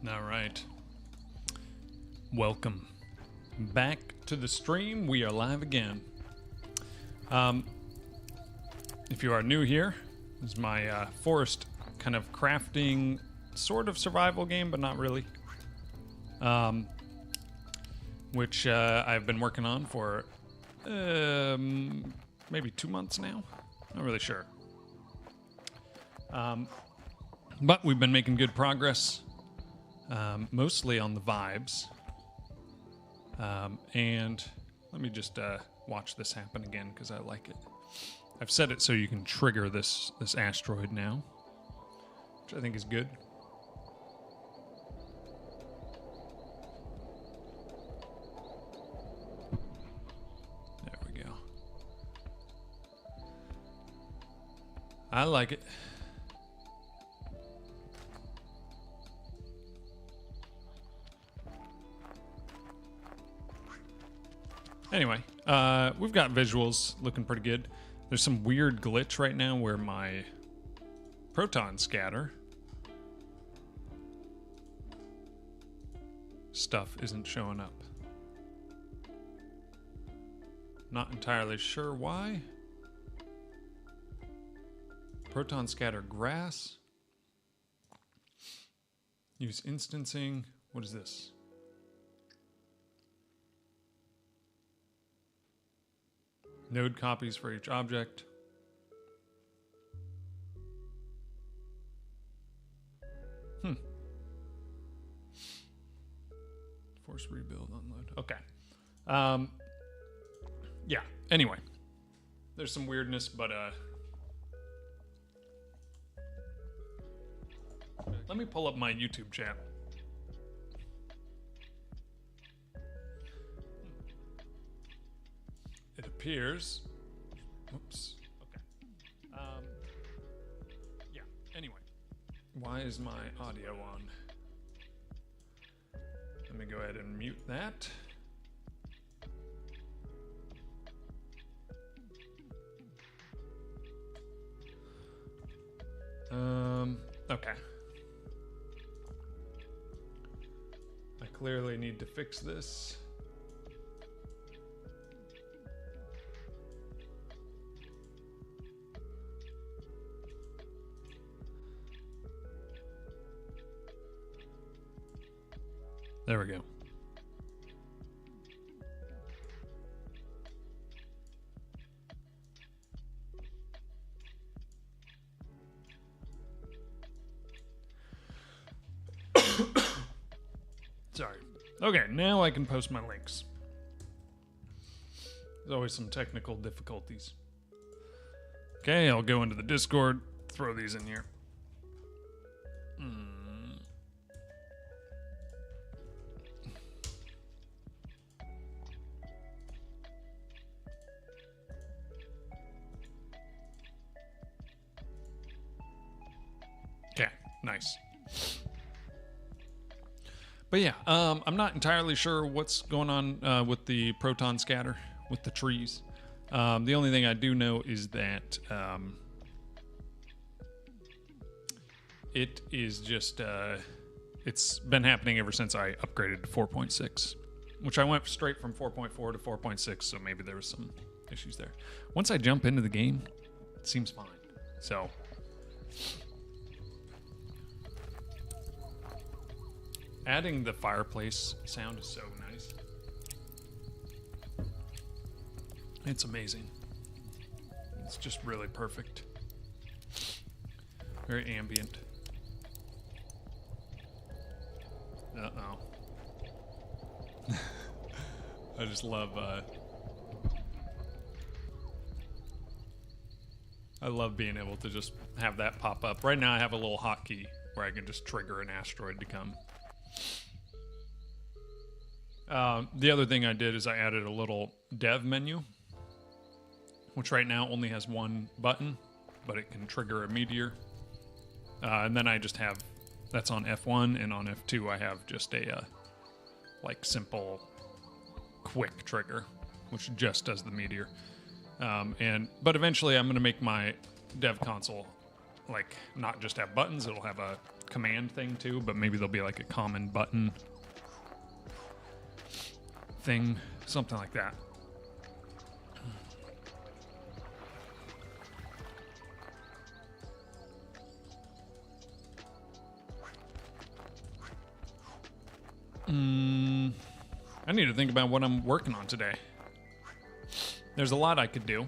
All right. Welcome back to the stream. We are live again. If you are new here, this is my forest kind of crafting sort of survival game, but not really. Which I've been working on for maybe 2 months now. Not really sure. But we've been making good progress. Mostly on the vibes. And let me just watch this happen again because I like it. I've set it so you can trigger this asteroid now, which I think is good. There we go. I like it. Anyway, we've got visuals looking pretty good. There's some weird glitch right now where my proton scatter stuff isn't showing up. Not entirely sure why. Proton scatter grass. Use instancing. What is this? Node copies for each object. Force rebuild, unload. Okay. Yeah, anyway. There's some weirdness, but let me pull up my YouTube chat. It appears. Oops. Okay. Yeah. Anyway, why is my audio on? Let me go ahead and mute that. Okay. I clearly need to fix this. There we go. Sorry. Okay, now I can post my links. There's always some technical difficulties. Okay, I'll go into the Discord, throw these in here. Okay, nice. But yeah, I'm not entirely sure what's going on with the proton scatter with the trees. The only thing I do know is that it is just, it's been happening ever since I upgraded to 4.6, which I went straight from 4.4 to 4.6, so maybe there was some issues there. Once I jump into the game, it seems fine. So adding the fireplace sound is so nice. It's amazing. It's just really perfect. Very ambient. Uh-oh. I just love, I love being able to just have that pop up. Right now I have a little hotkey where I can just trigger an asteroid to come. The other thing I did is I added a little dev menu, which right now only has one button, but it can trigger a meteor. And then I just have, that's on F1, and on F2 I have just a like simple quick trigger, which just does the meteor. But eventually I'm going to make my dev console like not just have buttons, it'll have a command thing too, but maybe there'll be like a common button thing, something like that. I need to think about what I'm working on today. There's a lot I could do.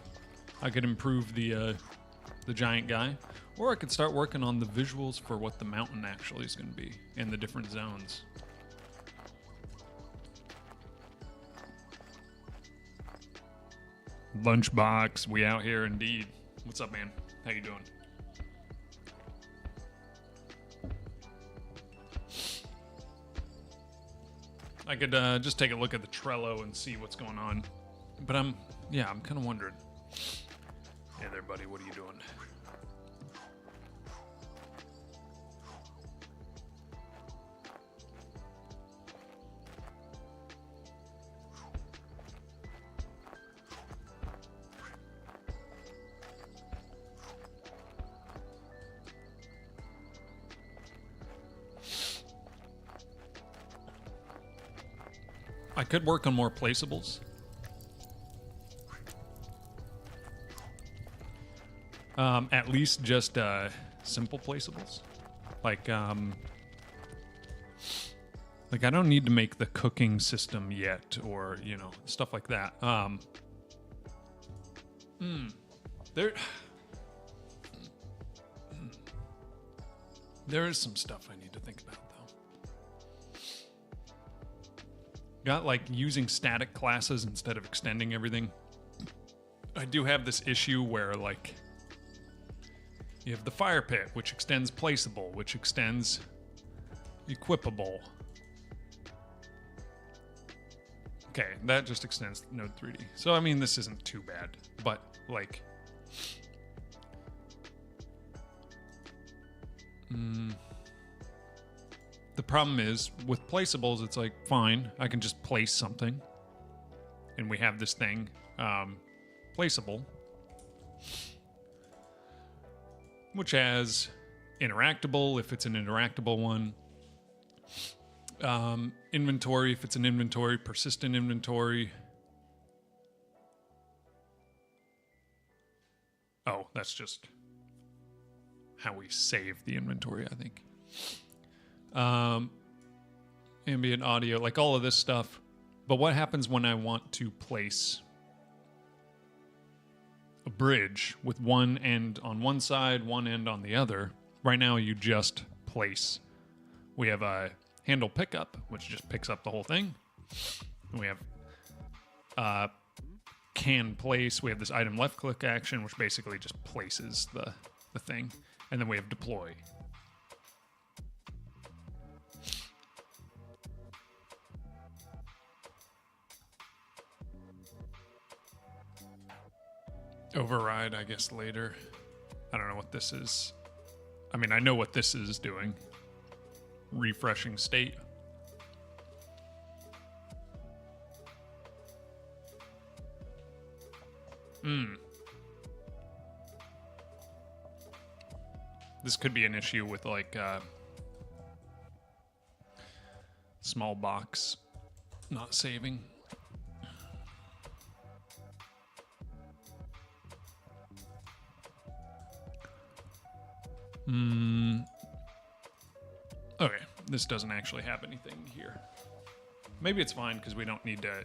I could improve the giant guy, or I could start working on the visuals for what the mountain actually is going to be in the different zones. Lunchbox, we out here indeed. What's up, man? How you doing? I could just take a look at the Trello and see what's going on. But I'm kind of wondering. Hey there, buddy, what are you doing? I could work on more placeables. At least just simple placeables. Like I don't need to make the cooking system yet, or stuff like that. There is some stuff I need to think about though. Got like using static classes instead of extending everything. I do have this issue where like you have the fire pit, which extends placeable, which extends equipable. Okay, that just extends Node 3D. So I mean, this isn't too bad, but like, the problem is with placeables, it's like, fine, I can just place something, and we have this thing, placeable, which has interactable if it's an interactable one, inventory if it's an inventory, persistent inventory. Oh, that's just how we save the inventory, I think. Ambient audio, like all of this stuff. But what happens when I want to place a bridge with one end on one side, one end on the other? Right now you just place. We have a handle pickup, which just picks up the whole thing. We have can place. We have this item left click action, which basically just places the thing. And then we have deploy. Override, I guess, later. I don't know what this is. I mean, I know what this is doing. Refreshing state. This could be an issue with like small box not saving. Okay, this doesn't actually have anything here. Maybe it's fine because we don't need to.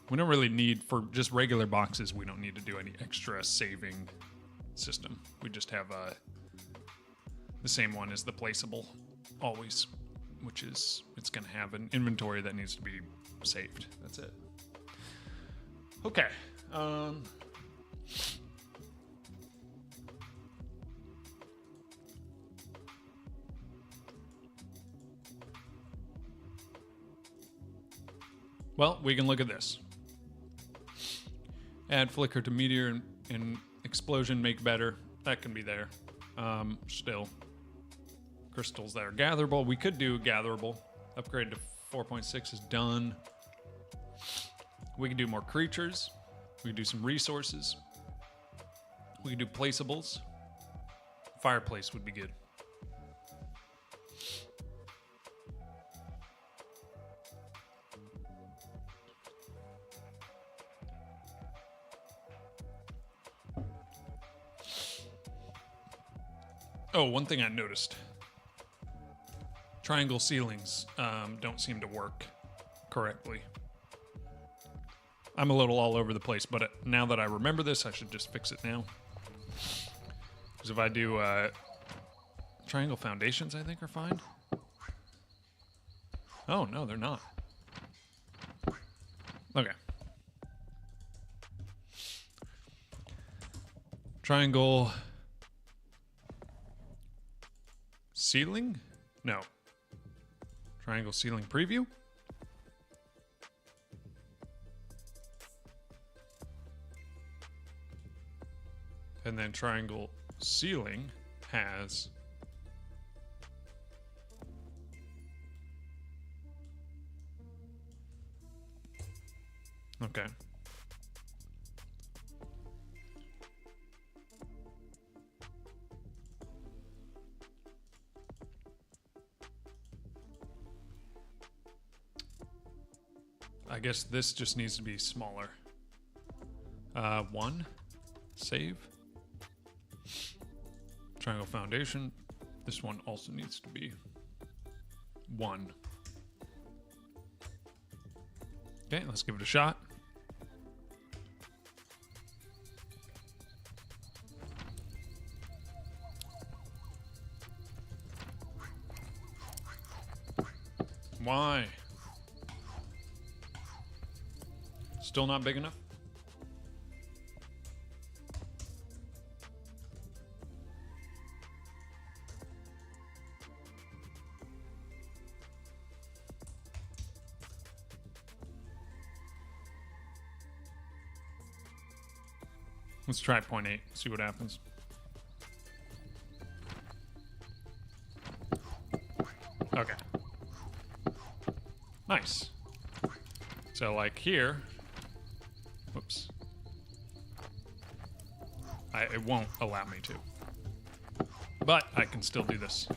We don't really need, for just regular boxes, we don't need to do any extra saving system. We just have the same one as the placeable always, which is, it's going to have an inventory that needs to be saved. That's it. Okay. Well, we can look at this. Add flicker to meteor and explosion make better. That can be there. Still. Crystals that are gatherable. We could do gatherable. Upgrade to 4.6 is done. We can do more creatures. We can do some resources. We could do placeables. Fireplace would be good. Oh, one thing I noticed. Triangle ceilings don't seem to work correctly. I'm a little all over the place, but now that I remember this, I should just fix it now. Because if I do triangle foundations, I think are fine. Oh, no, they're not. Okay. Triangle ceiling? No. Triangle ceiling preview? And then triangle ceiling has okay. I guess this just needs to be smaller. 1. Save. Triangle foundation. This one also needs to be 1. Okay, let's give it a shot. Why? Still not big enough? Let's try 0.8, see what happens. Okay. Nice. So like here, whoops. It won't allow me to. But I can still do this.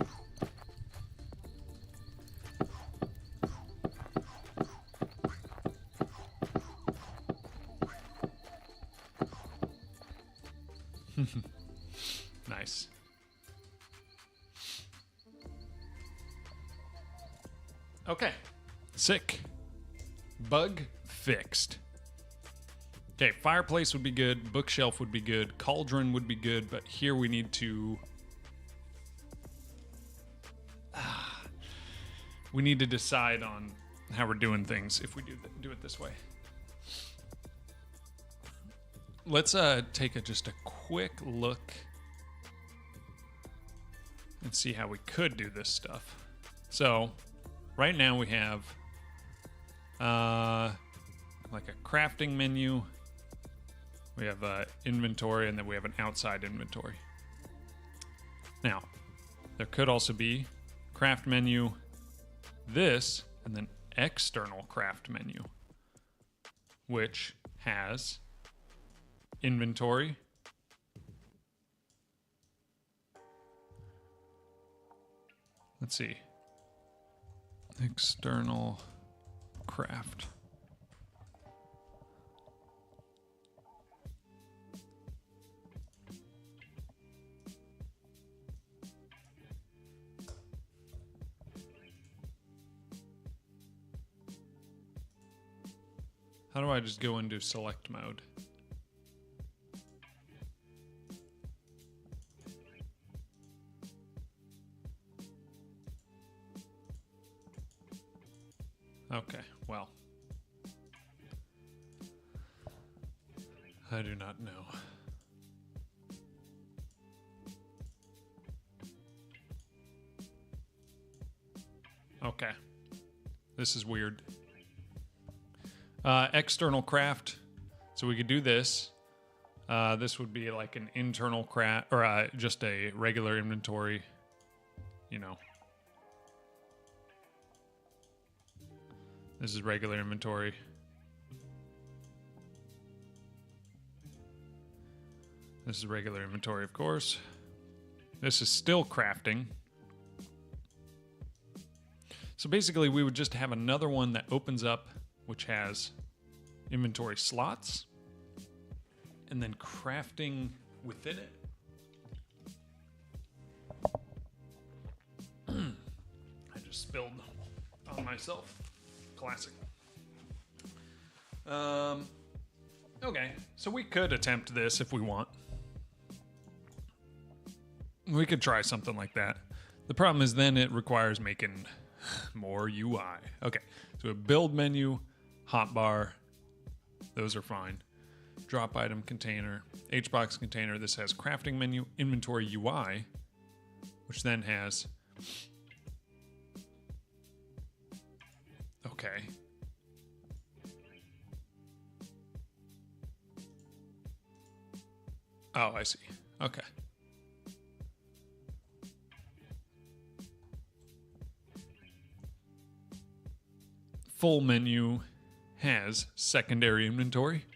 Nice. Okay. Sick. Bug fixed. Okay, fireplace would be good. Bookshelf would be good. Cauldron would be good. But here we need to... we need to decide on how we're doing things if we do it this way. Let's take just a quick look and see how we could do this stuff. So, right now we have like a crafting menu. We have inventory, and then we have an outside inventory. Now, there could also be craft menu, this, and then external craft menu, which has inventory, let's see, external craft. How do I just go into select mode? Okay, well. I do not know. Okay. This is weird. External craft. So we could do this. This would be like an internal craft, or just a regular inventory, you know. This is regular inventory. This is regular inventory, of course. This is still crafting. So basically, we would just have another one that opens up, which has inventory slots, and then crafting within it. I just spilled on myself. Classic. Okay, so we could attempt this if we want. We could try something like that. The problem is then it requires making more UI. Okay, so a build menu, hotbar, those are fine. Drop item container, HBox container. This has crafting menu, inventory UI, which then has... Okay. Oh, I see. Okay. Full menu has secondary inventory.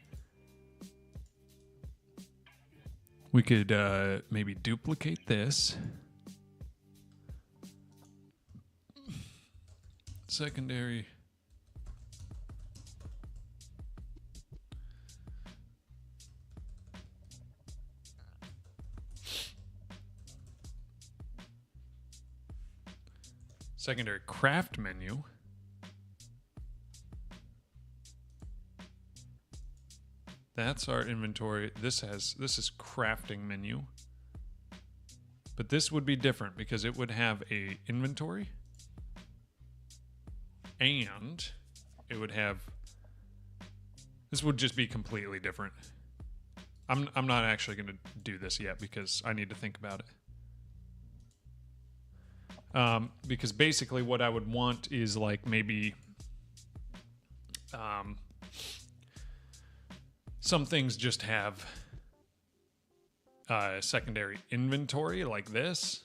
We could maybe duplicate this. Secondary. Secondary craft menu. That's our inventory. This is crafting menu. But this would be different because it would have a inventory and it would have, this would just be completely different. I'm not actually going to do this yet because I need to think about it. Because basically what I would want is like maybe some things just have secondary inventory like this,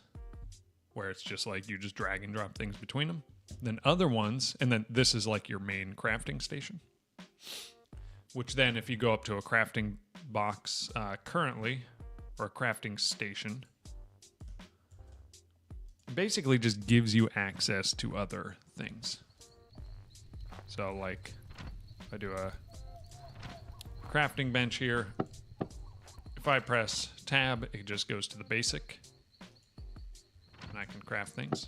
where it's just like you just drag and drop things between them. Then other ones, and then this is like your main crafting station, which then if you go up to a crafting box currently, or a crafting station, basically just gives you access to other things. So like if I do a crafting bench here, if I press tab, it just goes to the basic and I can craft things.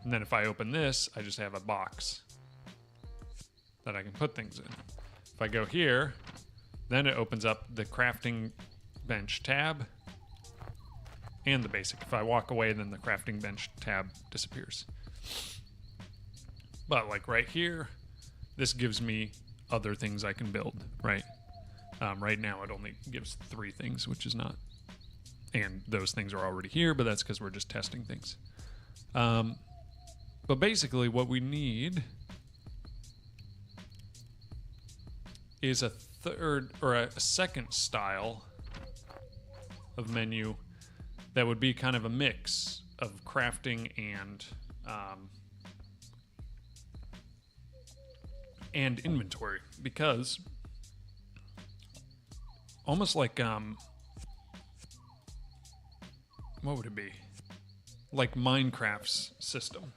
And then if I open this, I just have a box that I can put things in. If I go here, then it opens up the crafting bench tab and the basic. If I walk away, then the crafting bench tab disappears. But like right here, this gives me other things I can build, right? Right now it only gives 3 things, which is not, and those things are already here, but that's because we're just testing things. But basically what we need is a third or a second style of menu that would be kind of a mix of crafting and inventory, because almost like what would it be? Like Minecraft's system.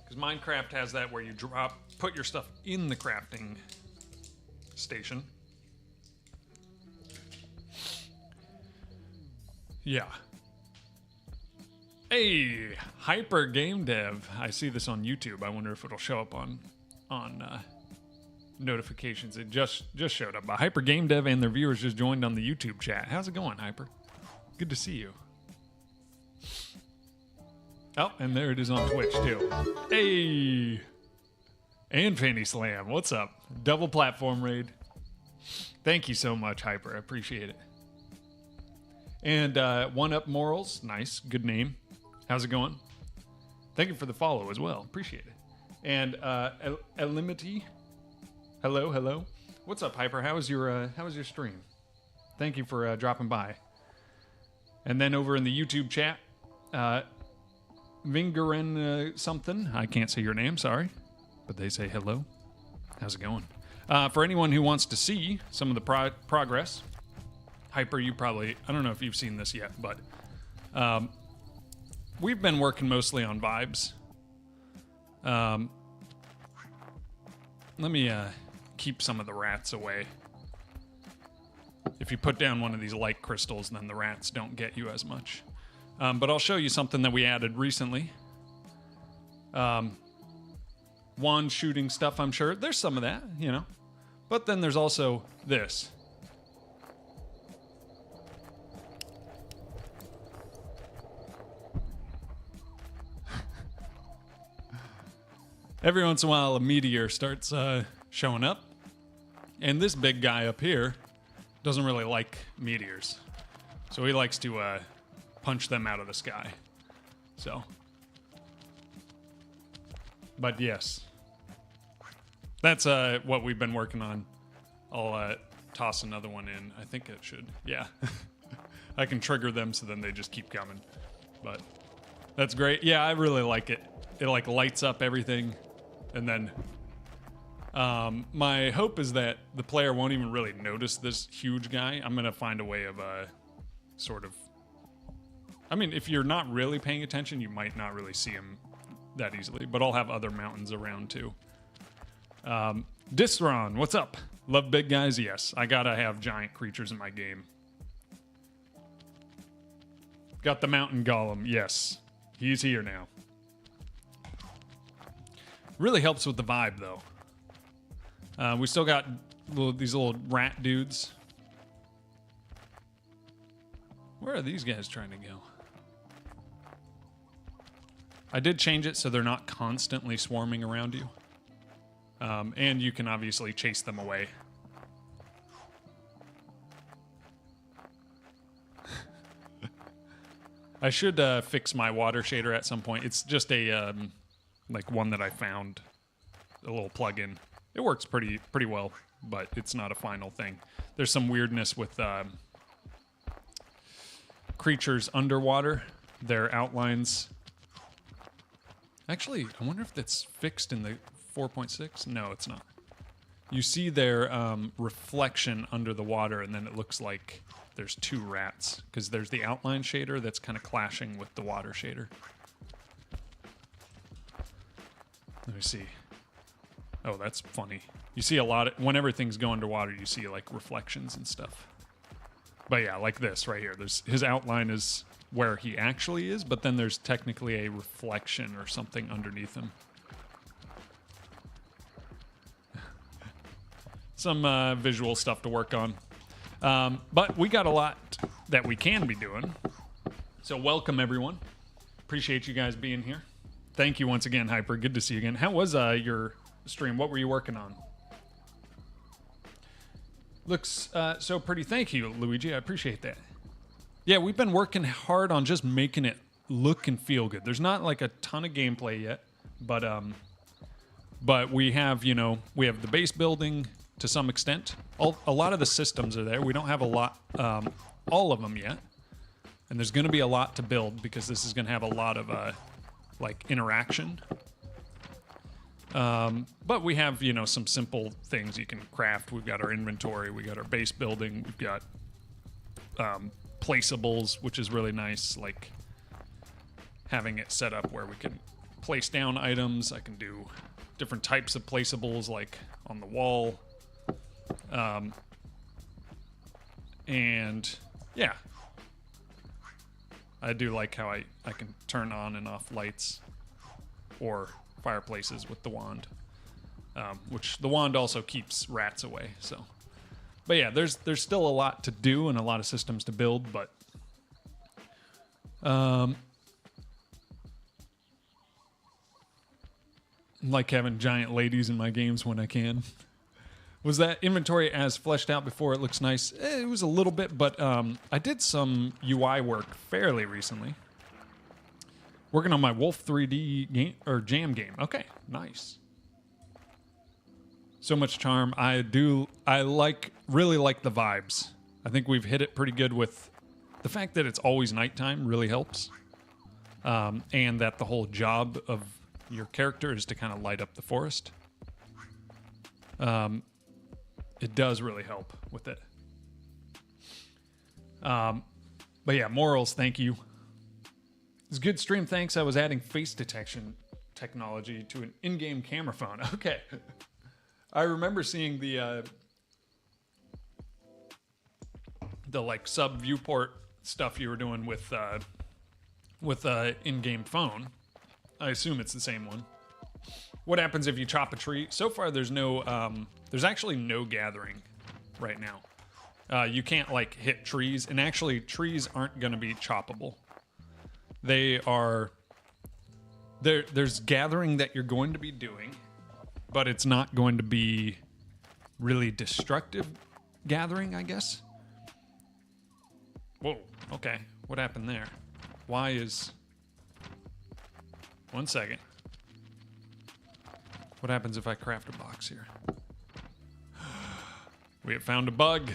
Because Minecraft has that where you put your stuff in the crafting station. Yeah. Hey, Hyper Game Dev. I see this on YouTube. I wonder if it'll show up on notifications. It just showed up. Hyper Game Dev and their viewers just joined on the YouTube chat. How's it going, Hyper? Good to see you. Oh, and there it is on Twitch too. Hey, and Fanny Slam. What's up? Double platform raid. Thank you so much, Hyper. I appreciate it. And One Up Morals. Nice, good name. How's it going? Thank you for the follow as well. Appreciate it. And Elimity. Hello. What's up, Hyper? How was your stream? Thank you for dropping by. And then over in the YouTube chat, Vingaren something. I can't say your name, sorry. But they say hello. How's it going? For anyone who wants to see some of the progress, Hyper, you probably, I don't know if you've seen this yet, but we've been working mostly on vibes. Let me keep some of the rats away. If you put down one of these light crystals, then the rats don't get you as much. But I'll show you something that we added recently. Wand shooting stuff, I'm sure. There's some of that, you know. But then there's also this. Every once in a while, a meteor starts showing up. And this big guy up here doesn't really like meteors. So he likes to punch them out of the sky. So. But yes. That's what we've been working on. I'll toss another one in. I think it should. Yeah. I can trigger them so then they just keep coming. But that's great. Yeah, I really like it. It like lights up everything. And then my hope is that the player won't even really notice this huge guy. I'm going to find a way of sort of... I mean, if you're not really paying attention, you might not really see him that easily. But I'll have other mountains around too. Disron, what's up? Love big guys? Yes. I gotta have giant creatures in my game. Got the mountain golem. Yes. He's here now. Really helps with the vibe, though. We still got these little rat dudes. Where are these guys trying to go? I did change it so they're not constantly swarming around you. And you can obviously chase them away. I should fix my water shader at some point. It's just a... like one that I found, a little plugin. It works pretty well, but it's not a final thing. There's some weirdness with creatures underwater. Their outlines. Actually, I wonder if that's fixed in the 4.6. No, it's not. You see their reflection under the water, and then it looks like there's two rats because there's the outline shader that's kind of clashing with the water shader. Let me see. Oh, that's funny. You see a lot of, whenever things go underwater, you see like reflections and stuff. But yeah, like this right here. There's his outline is where he actually is, but then there's technically a reflection or something underneath him. Some visual stuff to work on. But we got a lot that we can be doing. So welcome everyone. Appreciate you guys being here. Thank you once again, Hyper. Good to see you again. How was your stream? What were you working on? Looks so pretty. Thank you, Luigi. I appreciate that. Yeah, we've been working hard on just making it look and feel good. There's not like a ton of gameplay yet, but we have, you know, we have the base building to some extent. A lot of the systems are there. We don't have a lot, all of them yet. And there's going to be a lot to build because this is going to have a lot of like interaction. But we have, you know, some simple things you can craft. We've got our inventory, we got our base building, we've got placeables, which is really nice, like having it set up where we can place down items. I can do different types of placeables, like on the wall. And yeah, I do like how I can turn on and off lights or fireplaces with the wand, which the wand also keeps rats away. So, but yeah, there's still a lot to do and a lot of systems to build, but like having giant ladies in my games when I can. Was that inventory as fleshed out before? It looks nice. It was a little bit, but I did some UI work fairly recently. Working on my Wolf 3D game or Jam game. Okay, nice. So much charm. I really like the vibes. I think we've hit it pretty good with the fact that it's always nighttime really helps. And that the whole job of your character is to kind of light up the forest. It does really help with it. But yeah, morals, thank you. It's a good stream, thanks. I was adding face detection technology to an in-game camera phone. Okay. I remember seeing the like sub viewport stuff you were doing with in-game phone. I assume it's the same one. What happens if you chop a tree? So far, there's actually no gathering right now. You can't like hit trees, and actually trees aren't going to be choppable. There's gathering that you're going to be doing, but it's not going to be really destructive gathering, I guess. Whoa, okay. What happened there? Why is... 1 second. What happens if I craft a box here? We have found a bug.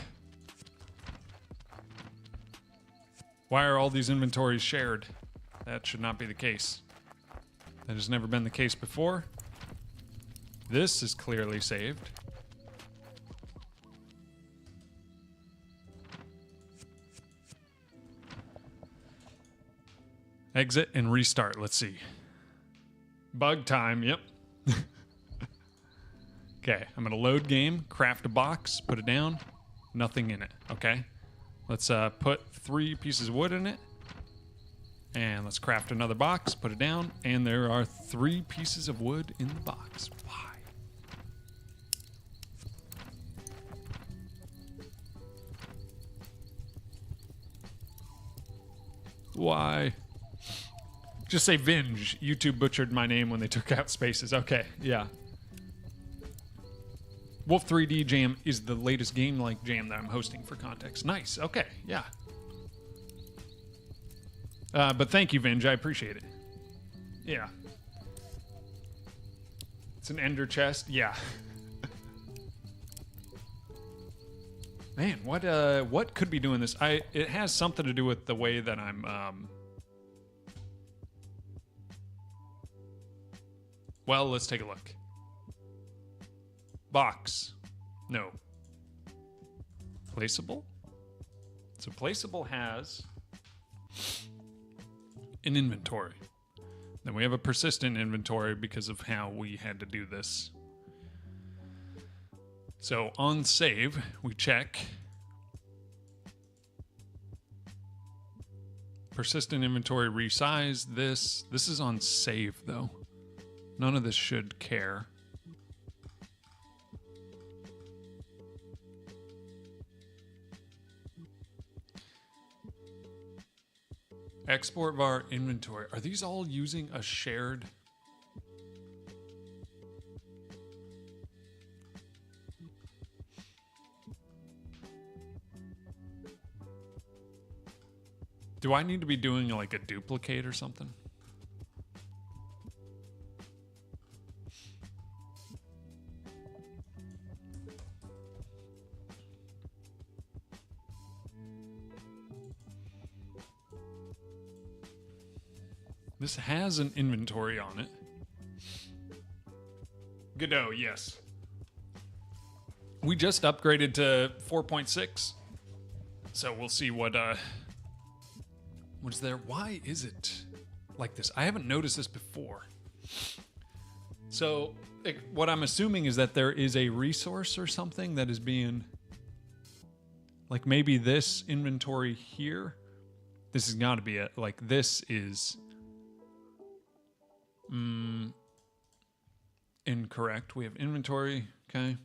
Why are all these inventories shared? That should not be the case. That has never been the case before. This is clearly saved. Exit and restart. Let's see. Bug time. Yep. Okay. I'm going to load game, craft a box, put it down. Nothing in it. Okay. Let's put 3 pieces of wood in it. And let's craft another box, put it down. And there are 3 pieces of wood in the box. Why? Why? Just say Vinge. YouTube butchered my name when they took out spaces. Okay, yeah. Wolf 3D Jam is the latest game-like jam that I'm hosting for context. Nice. Okay, yeah. But thank you, Vinge. I appreciate it. Yeah. It's an ender chest. Yeah. Man, what could be doing this? It has something to do with the way that I'm well, let's take a look. Box. No. Placeable? So placeable has an inventory. Then we have a persistent inventory because of how we had to do this. So on save, we check. Persistent inventory resize this. This is on save though. None of this should care. Export var inventory. Are these all using a shared? Do I need to be doing like a duplicate or something? This has an inventory on it. Godot, yes. We just upgraded to 4.6. So we'll see what is there. Why is it like this? I haven't noticed this before. So what I'm assuming is that there is a resource or something that is being, like maybe this inventory here. This has got to be it. Like this is incorrect. We have inventory. Okay.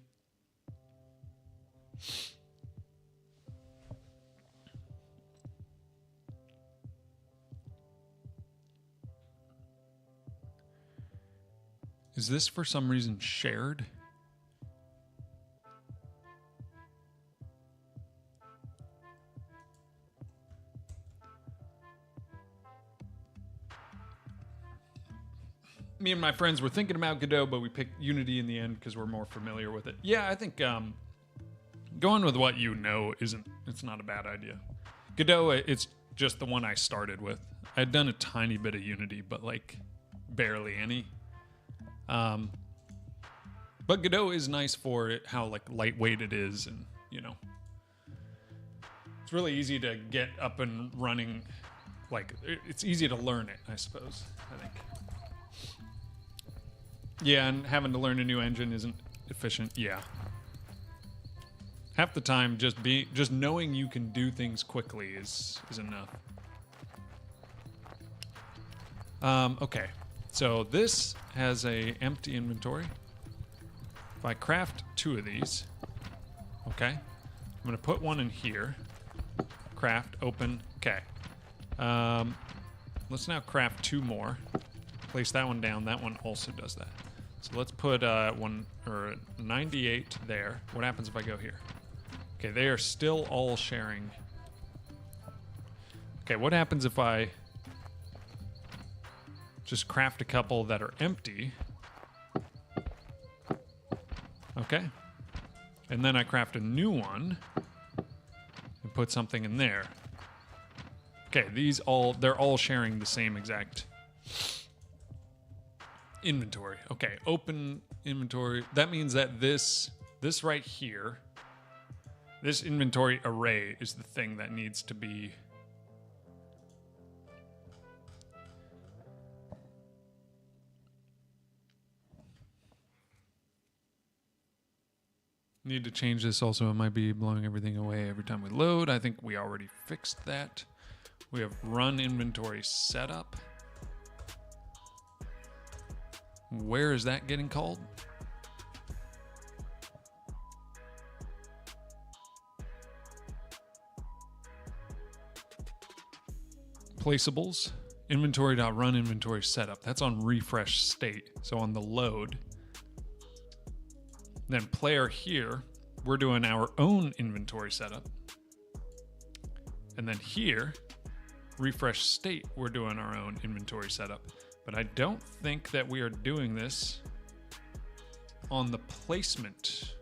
Is this for some reason shared? Me and my friends were thinking about Godot, but we picked Unity in the end because we're more familiar with it. Yeah, I think going with what you know it's not a bad idea. Godot, it's just the one I started with. I'd done a tiny bit of Unity, but like barely any. But Godot is nice for it, how like lightweight it is, and you know, It's really easy to get up and running. Like, it's easy to learn it, I suppose, I think. Yeah, and having to learn a new engine isn't efficient. Yeah. Half the time, just knowing you can do things quickly is enough. Okay, so this has a empty inventory. If I craft 2 of these, okay, I'm gonna put one in here. Craft, open, okay. Let's now craft 2 more. Place that one down. That one also does that. So let's put 98 there. What happens if I go here? Okay, they are still all sharing. Okay, what happens if I just craft a couple that are empty? Okay. And then I craft a new one and put something in there. Okay, they're all sharing the same exact inventory. Okay, open inventory. That means that this right here, this inventory array is the thing that needs to be need to change this also. It might be blowing everything away every time we load. I think we already fixed that. We have run inventory setup. Where is that getting called? Placeables. Inventory.run inventory setup. That's on refresh state. So on the load. Then player here, we're doing our own inventory setup. And then here, refresh state, we're doing our own inventory setup. But I don't think that we are doing this on the placement.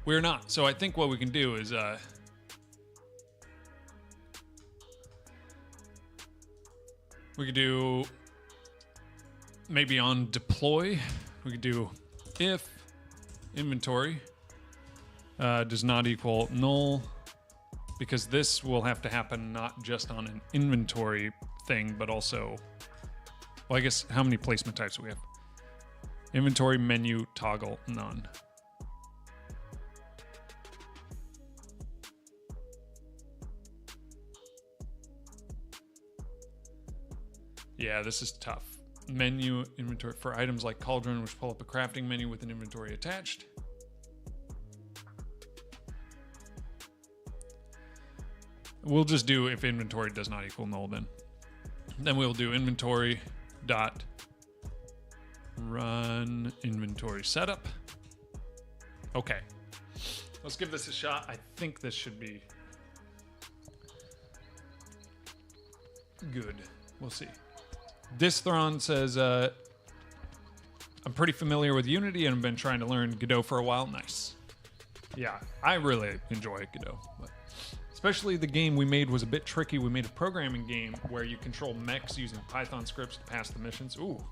We're not. So I think what we can do is we could do maybe on deploy, we could do if inventory does not equal null, because this will have to happen not just on an inventory thing, but also, well, I guess how many placement types do we have? Inventory, menu, toggle, none. Yeah, this is tough. Menu, inventory for items like cauldron, which pull up a crafting menu with an inventory attached. We'll just do if inventory does not equal null then. Then we'll do inventory dot run inventory setup. Okay. Let's give this a shot. I think this should be good. We'll see. Disthron says, I'm pretty familiar with Unity and have been trying to learn Godot for a while. Nice. Yeah, I really enjoy Godot. But especially the game we made was a bit tricky. We made a programming game where you control mechs using Python scripts to pass the missions. Ooh.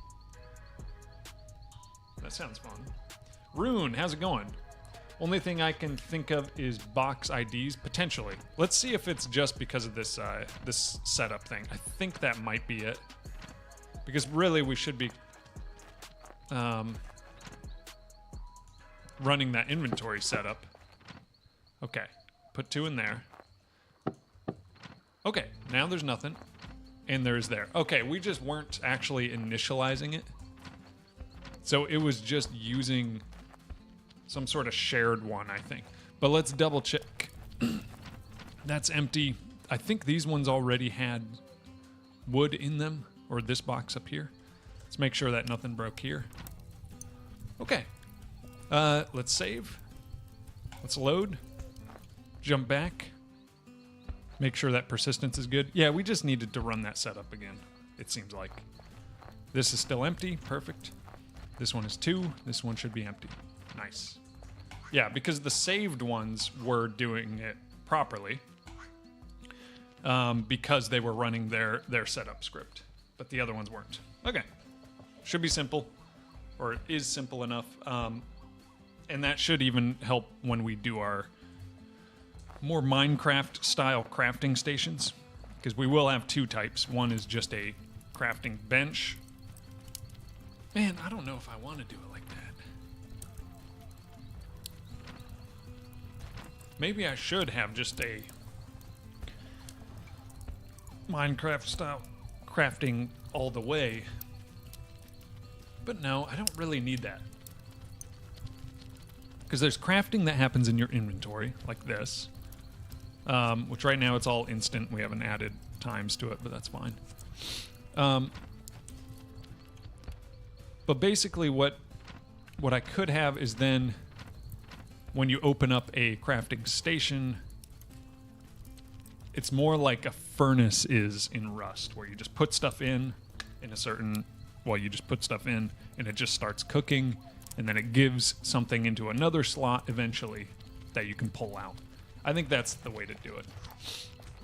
That sounds fun. Rune, how's it going? Only thing I can think of is box IDs, potentially. Let's see if it's just because of this this setup thing. I think that might be it. Because really we should be running that inventory setup. Okay, put 2 in there. Okay, now there's nothing. And there's there. Okay, we just weren't actually initializing it. So it was just using some sort of shared one, I think. But let's double check. That's empty. I think these ones already had wood in them, or this box up here. Let's make sure that nothing broke here. Okay. Let's save. Let's load. Jump back. Make sure that persistence is good. Yeah, we just needed to run that setup again, it seems like. This is still empty. Perfect. This one is 2. This one should be empty. Nice. Yeah, because the saved ones were doing it properly. Because they were running their setup script. But the other ones weren't. Okay. Should be simple. Or it is simple enough. And that should even help when we do our more Minecraft style crafting stations, because we will have two types. One is just a crafting bench. Man, I don't know if I want to do it like that. Maybe I should have just a Minecraft style crafting all the way. But no, I don't really need that. Because there's crafting that happens in your inventory, like this. Which right now it's all instant. We haven't added times to it, but that's fine. But basically what I could have is then when you open up a crafting station, it's more like a furnace is in Rust, where you just put stuff in a certain, well, you just put stuff in and it just starts cooking, and then it gives something into another slot eventually that you can pull out. I think that's the way to do it.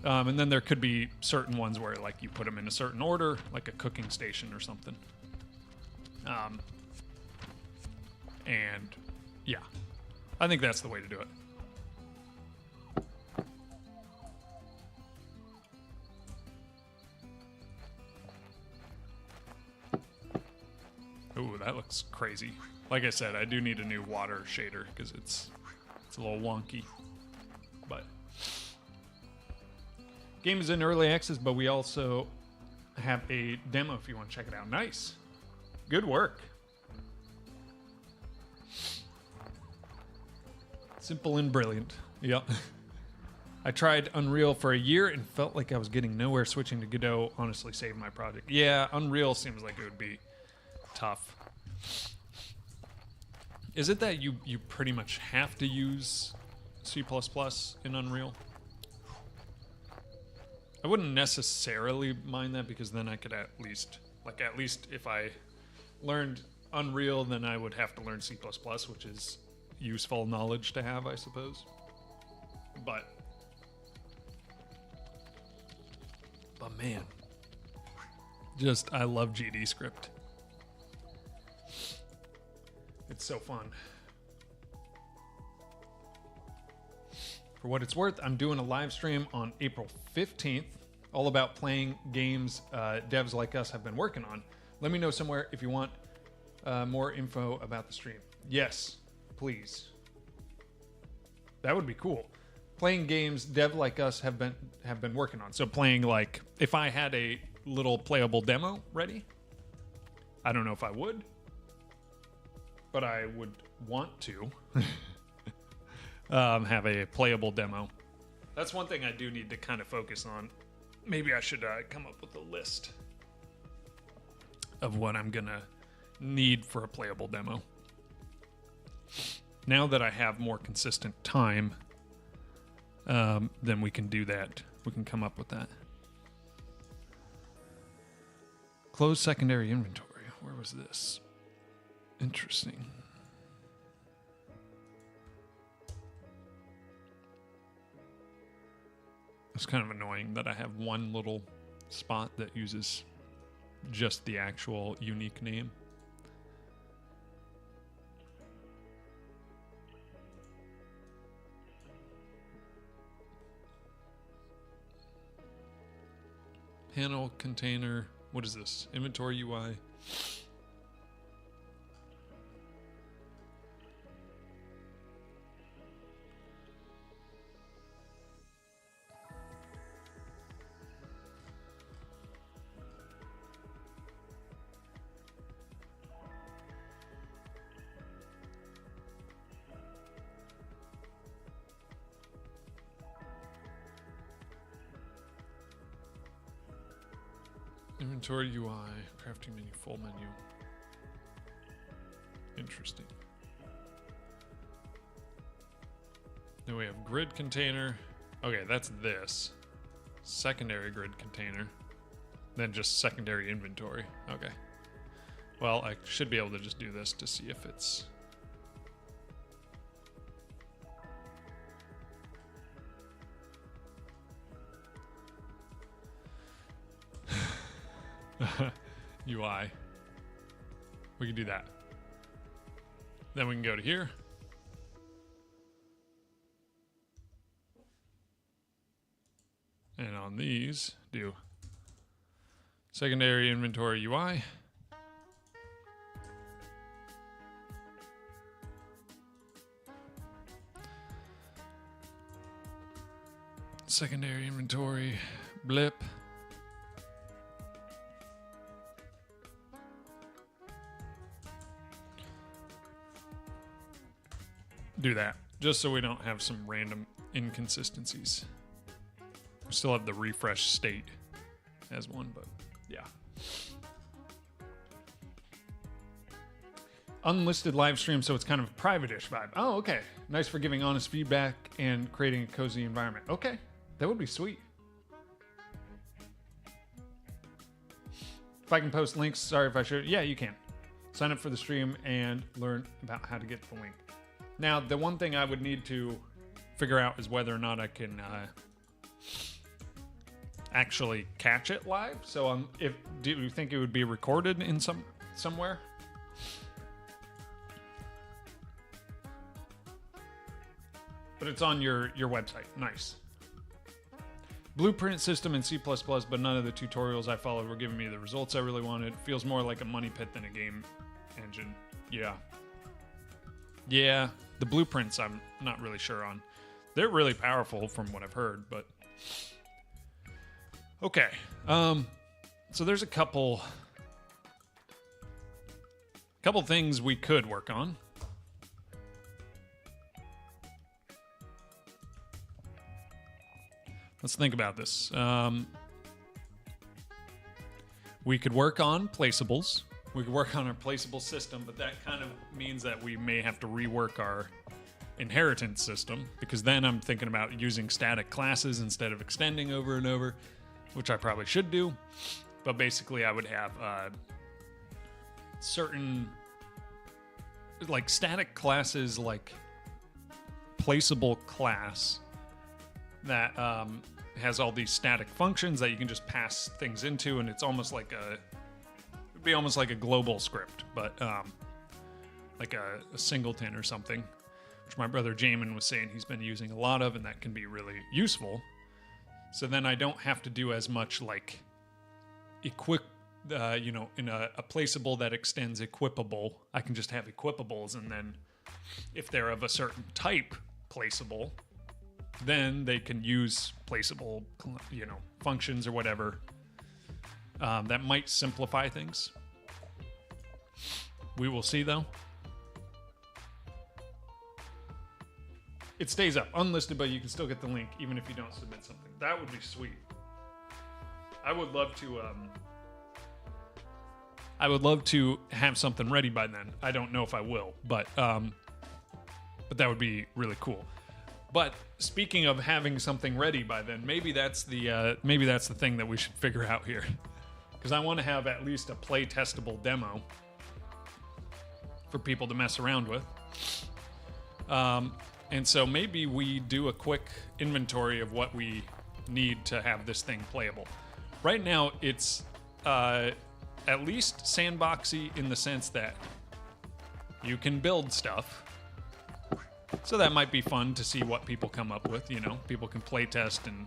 And then there could be certain ones where like you put them in a certain order, like a cooking station or something. And yeah, I think that's the way to do it. Ooh, that looks crazy. Like I said, I do need a new water shader because it's a little wonky. But game is in early access, but we also have a demo if you want to check it out. Nice. Good work. Simple and brilliant. Yep. I tried Unreal for a year and felt like I was getting nowhere. Switching to Godot honestly saved my project. Yeah, Unreal seems like it would be tough. Is it that you pretty much have to use C++ in Unreal? I wouldn't necessarily mind that, because then I could at least if I learned Unreal, then I would have to learn C++, which is useful knowledge to have, I suppose. But man, just I love GD script. It's so fun. For what it's worth, I'm doing a live stream on April 15th, all about playing games devs like us have been working on. Let me know somewhere if you want more info about the stream. Yes, please. That would be cool. Playing games dev like us have been working on. So playing, like, if I had a little playable demo ready, I don't know if I would, but I would want to have a playable demo. That's one thing I do need to kind of focus on. Maybe I should come up with a list of what I'm gonna need for a playable demo. Now that I have more consistent time, then we can do that. We can come up with that. Close secondary inventory. Where was this? Interesting. It's kind of annoying that I have one little spot that uses just the actual unique name. Panel container. What is this? Inventory UI. Inventory UI, crafting menu, full menu. Interesting. Then we have grid container. Okay, that's this. Secondary grid container. Then just secondary inventory. Okay. Well, I should be able to just do this to see if it's... UI. We can do that. Then we can go to here, And on these, do secondary inventory UI. Secondary inventory, blip. Do that, just so we don't have some random inconsistencies. We still have the refresh state as one, but yeah. Unlisted live stream, so it's kind of a private-ish vibe. Oh, okay. Nice for giving honest feedback and creating a cozy environment. Okay, that would be sweet. If I can post links, sorry if I should. Yeah, you can. Sign up for the stream and learn about how to get the link. Now, the one thing I would need to figure out is whether or not I can actually catch it live. So, do you think it would be recorded in somewhere? But it's on your website. Nice. Blueprint system in C++, but none of the tutorials I followed were giving me the results I really wanted. Feels more like a money pit than a game engine. Yeah. Yeah, the blueprints I'm not really sure on. They're really powerful from what I've heard, but... Okay. So there's a couple things we could work on. Let's think about this. We could work on placeables. We could work on our placeable system, but that kind of means that we may have to rework our inheritance system, because then I'm thinking about using static classes instead of extending over and over, which I probably should do. But basically, I would have certain like static classes, like placeable class that has all these static functions that you can just pass things into, and it's almost like it'd be almost like a global script, but like a singleton or something, which my brother Jamin was saying he's been using a lot of, and that can be really useful. So then I don't have to do as much like in a placeable that extends equipable. I can just have equipables, and then if they're of a certain type placeable, then they can use placeable, functions or whatever. That might simplify things. We will see, though. It stays up, unlisted, but you can still get the link even if you don't submit something. That would be sweet. I would love to have something ready by then. I don't know if I will, but that would be really cool. But speaking of having something ready by then, maybe that's the thing that we should figure out here, because I want to have at least a play testable demo for people to mess around with. And so maybe we do a quick inventory of what we need to have this thing playable. Right now, it's at least sandboxy in the sense that you can build stuff. So that might be fun to see what people come up with. People can play test and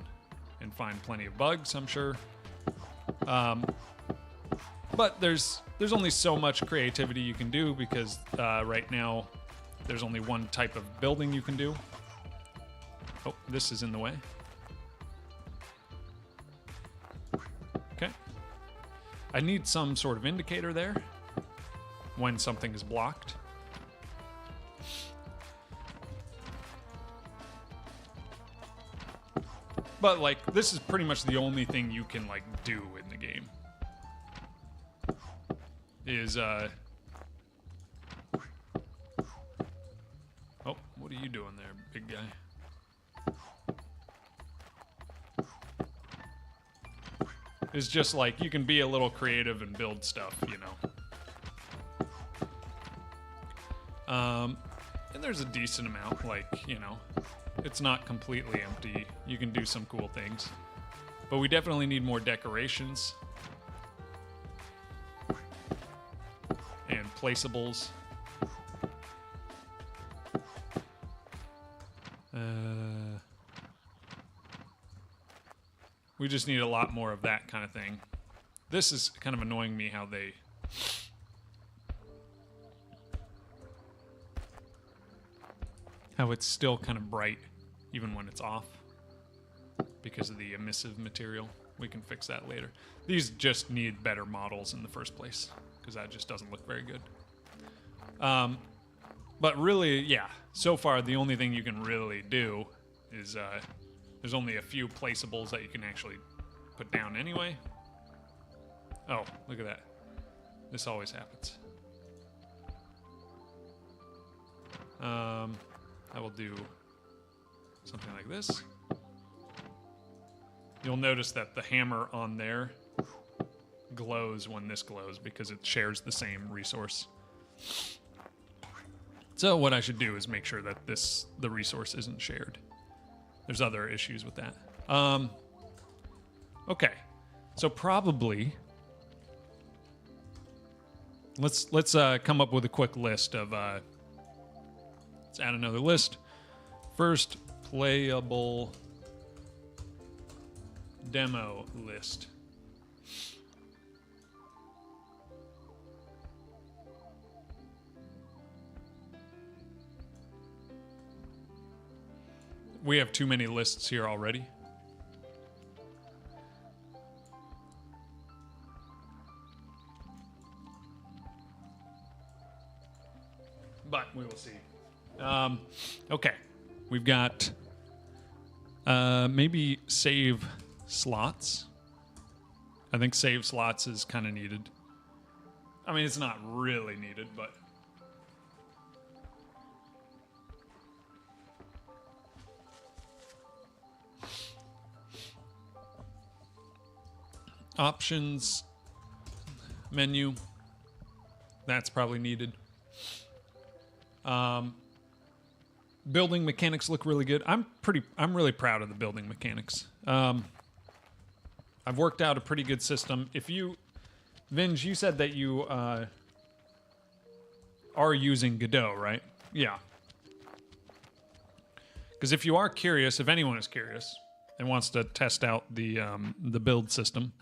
find plenty of bugs, I'm sure. But there's only so much creativity you can do, because right now there's only one type of building you can do. Oh, this is in the way. Okay. I need some sort of indicator there when something is blocked. But, this is pretty much the only thing you can, do in the game. Is, Oh, what are you doing there, big guy? It's just, you can be a little creative and build stuff, And there's a decent amount, it's not completely empty. You can do some cool things. But we definitely need more decorations. And placeables. We just need a lot more of that kind of thing. This is kind of annoying me how they... How it's still kind of bright even when it's off because of the emissive material. We can fix that later. These just need better models in the first place because that just doesn't look very good. But really, yeah, so far the only thing you can really do is there's only a few placeables that you can actually put down anyway. Oh, look at that. This always happens. I will do something like this. You'll notice that the hammer on there glows when this glows because it shares the same resource. So what I should do is make sure that the resource isn't shared. There's other issues with that. Okay, so probably let's come up with a quick list of. Let's add another list. First, playable demo list. We have too many lists here already. But we will see. Okay. We've got maybe save slots. I think save slots is kind of needed. I mean, it's not really needed, but... Options menu. That's probably needed. Building mechanics look really good. I'm really proud of the building mechanics. I've worked out a pretty good system. If you, Vinge, you said that you are using Godot, right? Yeah. Because if you are curious, if anyone is curious and wants to test out the build system,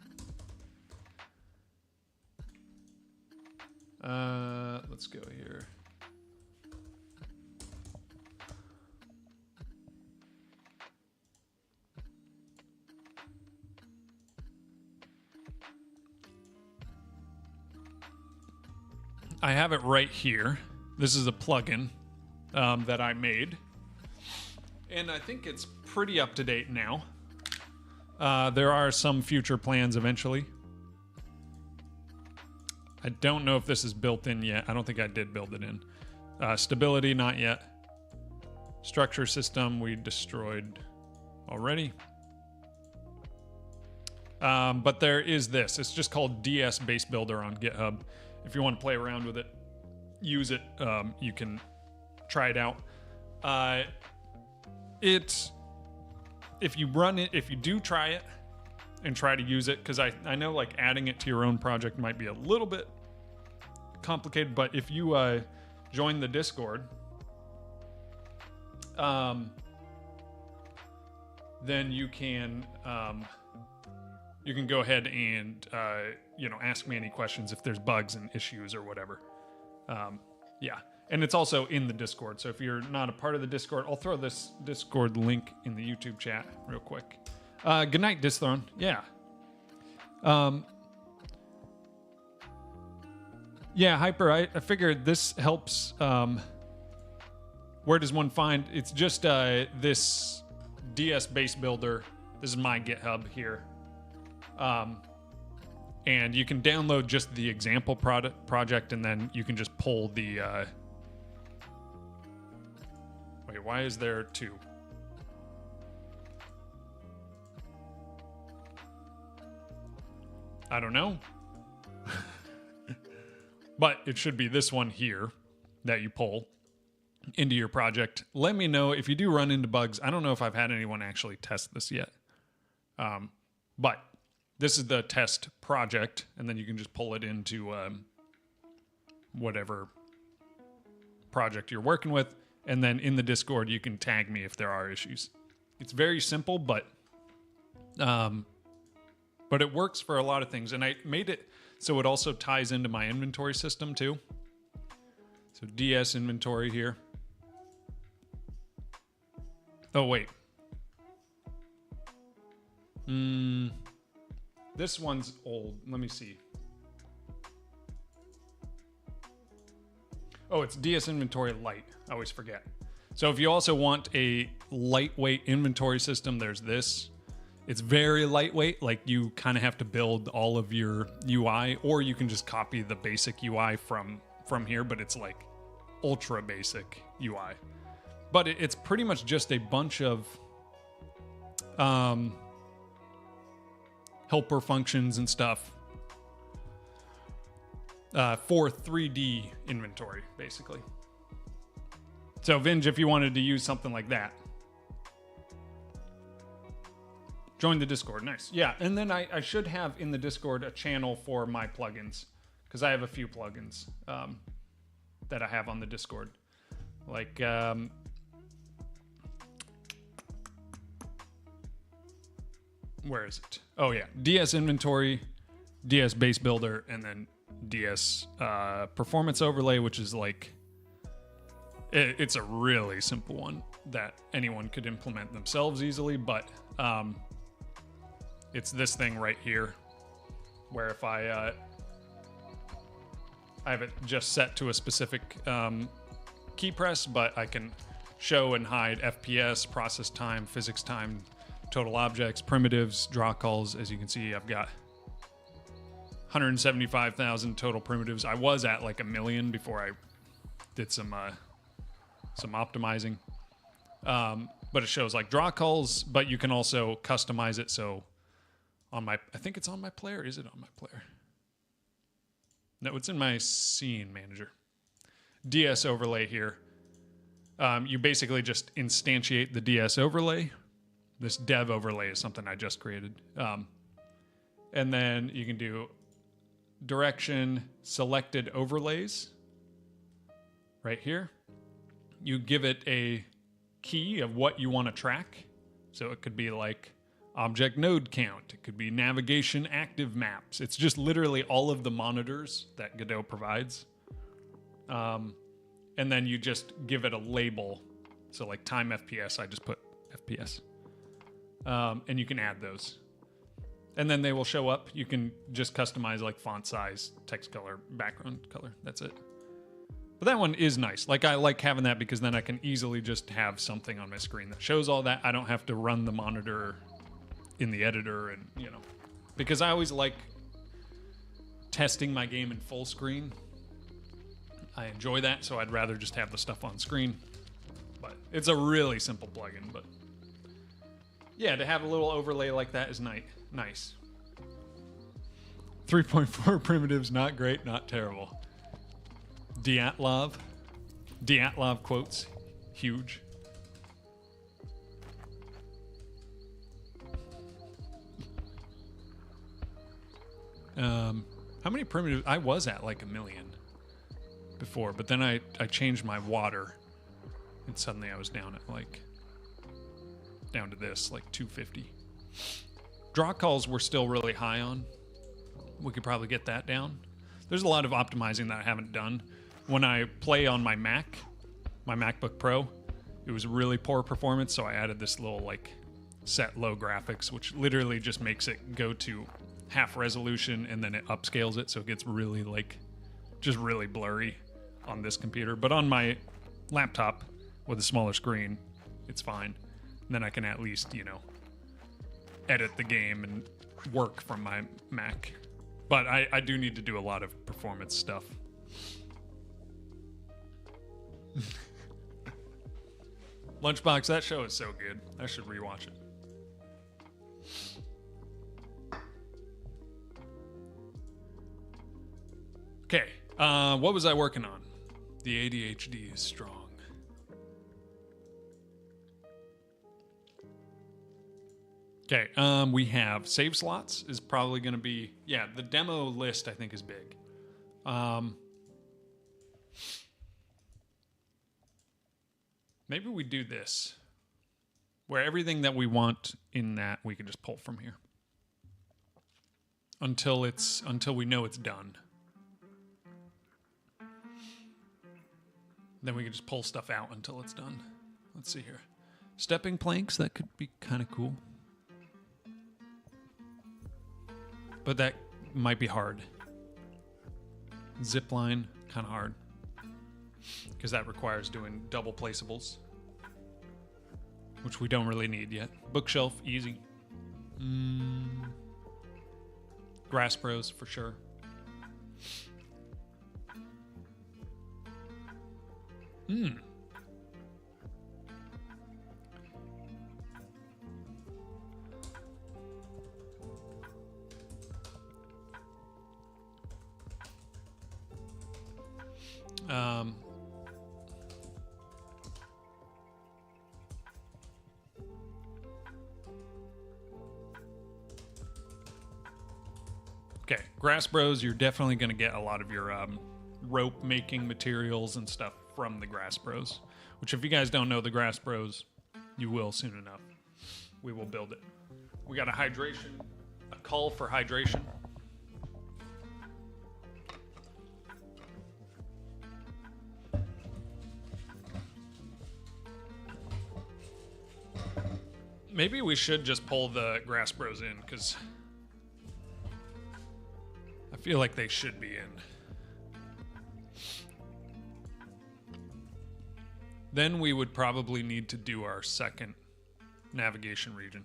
let's go here. I have it right here. This is a plugin that I made. And I think it's pretty up to date now. There are some future plans eventually. I don't know if this is built in yet. I don't think I did build it in. Stability, not yet. Structure system, we destroyed already. But there is this. It's just called DS Base Builder on GitHub. If you want to play around with it, use it. You can try it out. If you run it, if you do try it and try to use it, because I know like adding it to your own project might be a little bit complicated, but if you join the Discord, then you can go ahead and ask me any questions if there's bugs and issues or whatever. Yeah, and it's also in the Discord. So if you're not a part of the Discord, I'll throw this Discord link in the YouTube chat real quick. Good night, Disthrone. Yeah. Yeah, Hyper. I figured this helps. Where does one find? It's just this DS Base Builder. This is my GitHub here. And you can download just the example project, and then you can just pull the... Wait, why is there two? I don't know. But it should be this one here that you pull into your project. Let me know if you do run into bugs. I don't know if I've had anyone actually test this yet. But this is the test project, and then you can just pull it into whatever project you're working with. And then in the Discord, you can tag me if there are issues. It's very simple, but But it works for a lot of things. And I made it so it also ties into my inventory system too. So DS inventory here. Oh, wait. This one's old. Let me see. Oh, it's DS Inventory Lite. I always forget. So if you also want a lightweight inventory system, there's this. It's very lightweight. Like you kind of have to build all of your UI, or you can just copy the basic UI from here, but it's like ultra basic UI. But it's pretty much just a bunch of helper functions and stuff for 3D inventory, basically. So Vinge, if you wanted to use something like that, join the Discord. Nice. Yeah, and then I should have in the Discord a channel for my plugins, because I have a few plugins that I have on the Discord. Like, where is it? Oh, yeah. DS Inventory, DS Base Builder, and then DS Performance Overlay, which is like, it's a really simple one that anyone could implement themselves easily, but it's this thing right here, where if I have it just set to a specific key press, but I can show and hide FPS, process time, physics time, total objects, primitives, draw calls. As you can see, I've got 175,000 total primitives. I was at like 1 million before I did some optimizing. But it shows like draw calls, but you can also customize it. So on my, I think it's on my player. Is it on my player? No, it's in my scene manager. DS overlay here. You basically just instantiate the DS overlay. This dev overlay is something I just created. And then you can do direction selected overlays right here. You give it a key of what you want to track. So it could be like object node count. It could be navigation active maps. It's just literally all of the monitors that Godot provides. And then you just give it a label. So like time FPS, I just put FPS. And you can add those. And then they will show up. You can just customize like font size, text color, background color. That's it. But that one is nice. Like I like having that because then I can easily just have something on my screen that shows all that. I don't have to run the monitor in the editor and, you know. Because I always like testing my game in full screen. I enjoy that, so I'd rather just have the stuff on screen. But it's a really simple plugin, but yeah, to have a little overlay like that is nice. 3.4 primitives, not great, not terrible. Dyatlov quotes, huge. How many primitives? I was at like 1 million before, but then I changed my water, and suddenly I was down at like, down to this, like 250. Draw calls we're still really high on. We could probably get that down. There's a lot of optimizing that I haven't done. When I play on my Mac, my MacBook Pro, it was really poor performance, so I added this little like set low graphics, which literally just makes it go to half resolution and then it upscales it, so it gets really like just really blurry on this computer. But on my laptop with a smaller screen, it's fine. And then I can at least, you know, edit the game and work from my Mac. But I do need to do a lot of performance stuff. Lunchbox, that show is so good. I should rewatch it. Okay, what was I working on? The ADHD is strong. Okay, we have save slots is probably going to be, yeah, the demo list I think is big. Maybe we do this, where everything that we want in that we can just pull from here. until we know it's done. Then we can just pull stuff out until it's done. Let's see here. Stepping planks, that could be kind of cool. But that might be hard. Zip line, kind of hard. Because that requires doing double placeables. Which we don't really need yet. Bookshelf, easy. Grass Bros, for sure. Okay, Grass Bros, you're definitely going to get a lot of your rope making materials and stuff from the Grass Bros. Which, if you guys don't know the Grass Bros, you will soon enough. We will build it. We got a call for hydration. Maybe we should just pull the Grass Bros in, because I feel like they should be in. Then we would probably need to do our second navigation region.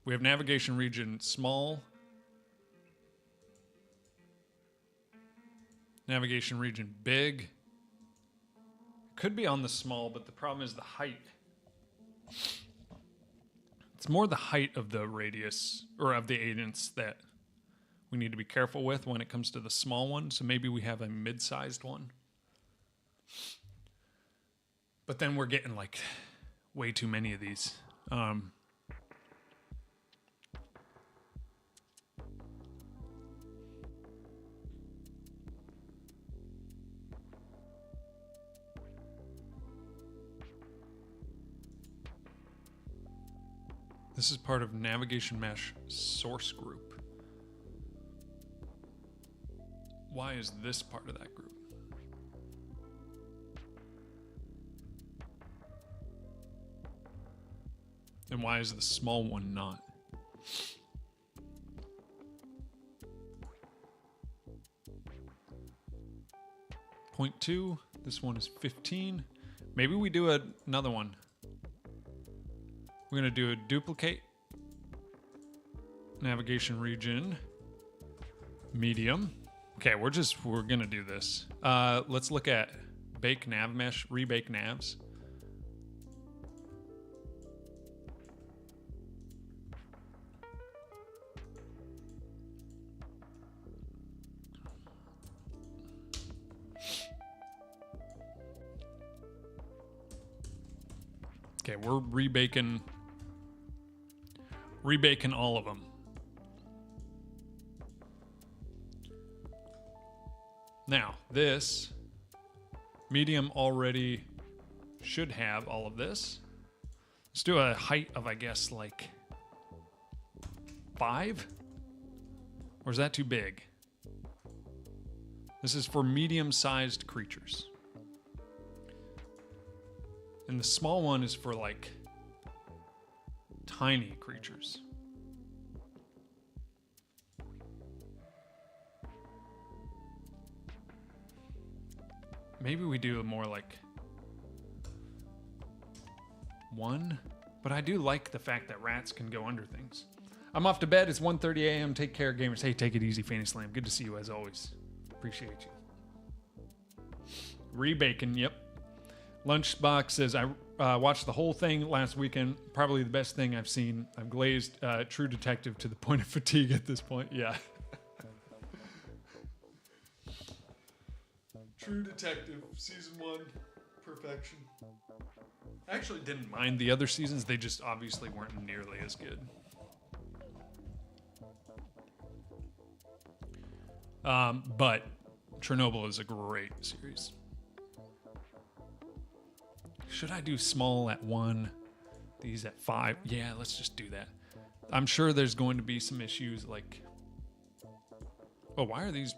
We have navigation region small, navigation region big. Could be on the small, but the problem is the height. It's more the height of the radius, or of the agents, that we need to be careful with when it comes to the small one. So maybe we have a mid-sized one. But then we're getting like way too many of these. This is part of Navigation Mesh source group. Why is this part of that group? And why is the small one not? Point 2, this one is 15. Maybe we do another one. We're gonna do a duplicate. Navigation region. Medium. Okay, we're gonna do this. Let's look at bake nav mesh, rebake navs. Okay, we're rebaking all of them. Now, this medium already should have all of this. Let's do a height of, I guess, like 5? Or is that too big? This is for medium-sized creatures. And the small one is for, like, tiny creatures. Maybe we do a more like 1, but I do like the fact that rats can go under things. I'm off to bed. It's 1:30 a.m. Take care, gamers. Hey, take it easy, Fanny Slam. Good to see you as always. Appreciate you. Rebaking, yep. Lunchbox says, I watched the whole thing last weekend. Probably the best thing I've seen. I'm glazed. True detective to the point of fatigue at this point. Yeah. True Detective, Season 1, perfection. I actually didn't mind the other seasons. They just obviously weren't nearly as good. But Chernobyl is a great series. Should I do small at 1, these at 5? Yeah, let's just do that. I'm sure there's going to be some issues like Oh, why are these?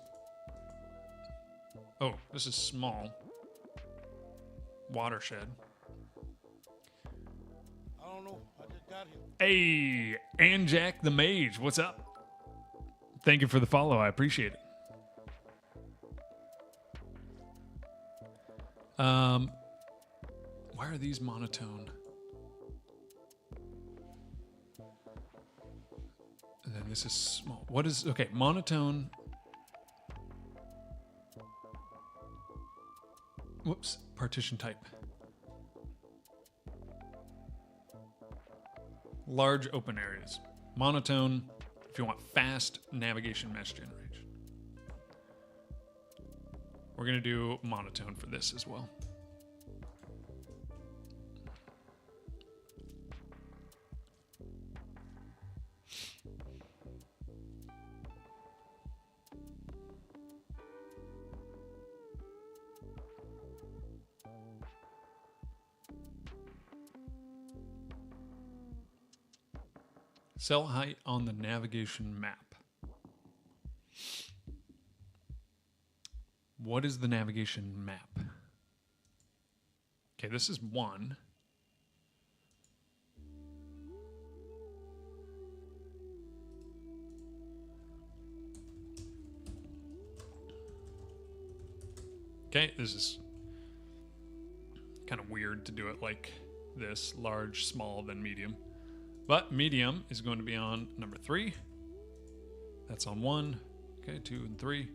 Oh, this is small. Watershed. I don't know. I just got here. Hey, Anjack the Mage, what's up? Thank you for the follow. I appreciate it. Why are these monotone? And then this is small. What is, okay, monotone. Whoops, partition type. Large open areas. Monotone, if you want fast navigation mesh generation. We're going to do monotone for this as well. Cell height on the navigation map. What is the navigation map? Okay, this is 1. Okay, this is kind of weird to do it like this, large, small, then medium. But medium is going to be on number 3. That's on 1. Okay, 2 and 3.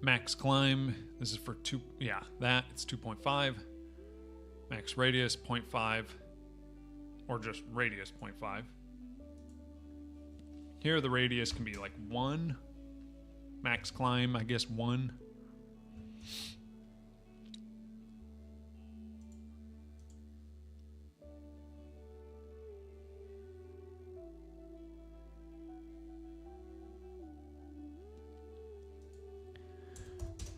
Max climb, this is for 2, yeah, that, it's 2.5. Max radius, 0.5. Or just radius, 0.5. Here the radius can be like 1. Max climb, I guess 1.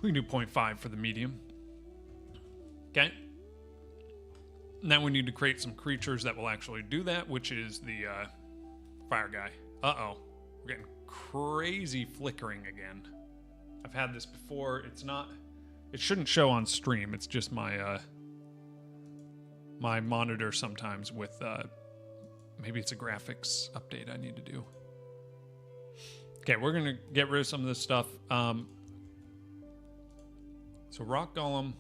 We can do 0.5 for the medium. Okay. Now we need to create some creatures that will actually do that, which is the fire guy. Uh-oh. We're getting crazy flickering again. I've had this before. It's not... It shouldn't show on stream. It's just my my monitor sometimes with... maybe it's a graphics update I need to do. Okay, we're going to get rid of some of this stuff. So rock golem...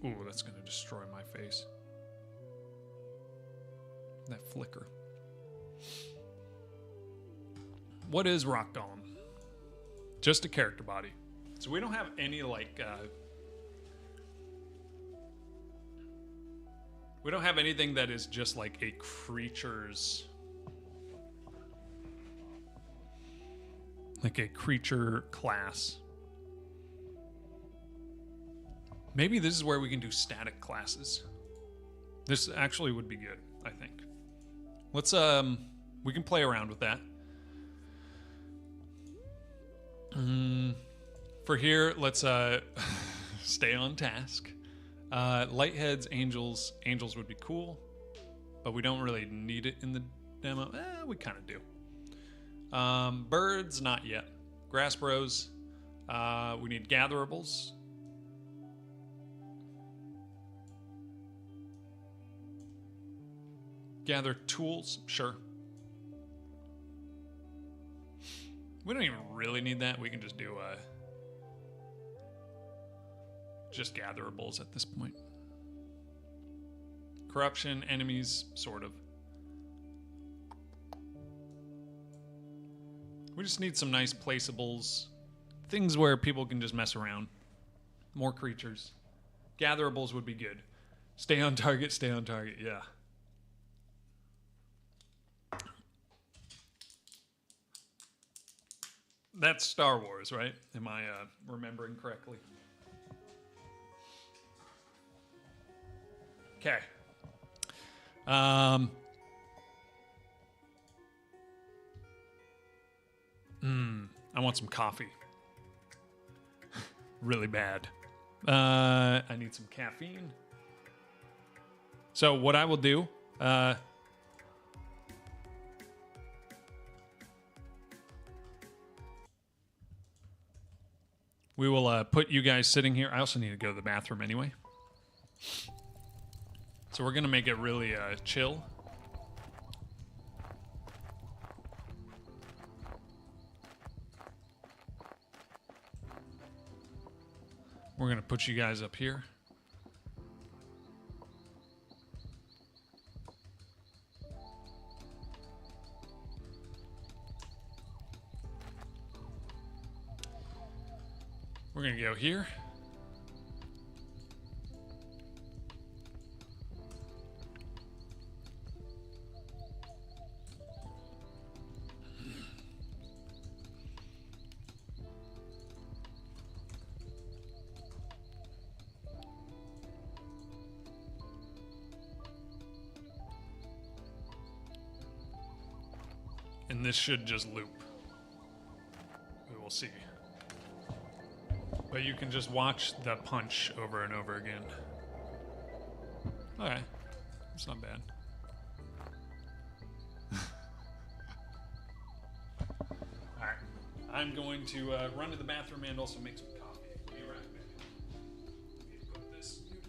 Ooh, that's going to destroy my face. That flicker. What is rock golem? Just a character body. So we don't have any like we don't have anything that is just like a creature's like a creature class. Maybe this is where we can do static classes. This actually would be good, I think. Let's we can play around with that. For here, let's stay on task. Lightheads, angels. Angels would be cool, but we don't really need it in the demo. We kind of do. Birds, not yet. Grass bros. We need gatherables. Gather tools, sure. We don't even really need that. We can just do just gatherables at this point. Corruption, enemies, sort of. We just need some nice placeables. Things where people can just mess around. More creatures. Gatherables would be good. Stay on target, yeah. That's Star Wars, right? Am I remembering correctly? Okay. I want some coffee. Really bad. I need some caffeine. So what I will do, we will put you guys sitting here. I also need to go to the bathroom anyway. So we're going to make it really chill. We're going to put you guys up here. We're going to go here. And this should just loop. We will see. But you can just watch the punch over and over again. Okay. It's not bad. Alright. I'm going to run to the bathroom and also make some coffee. Be right back. Let me put this muted.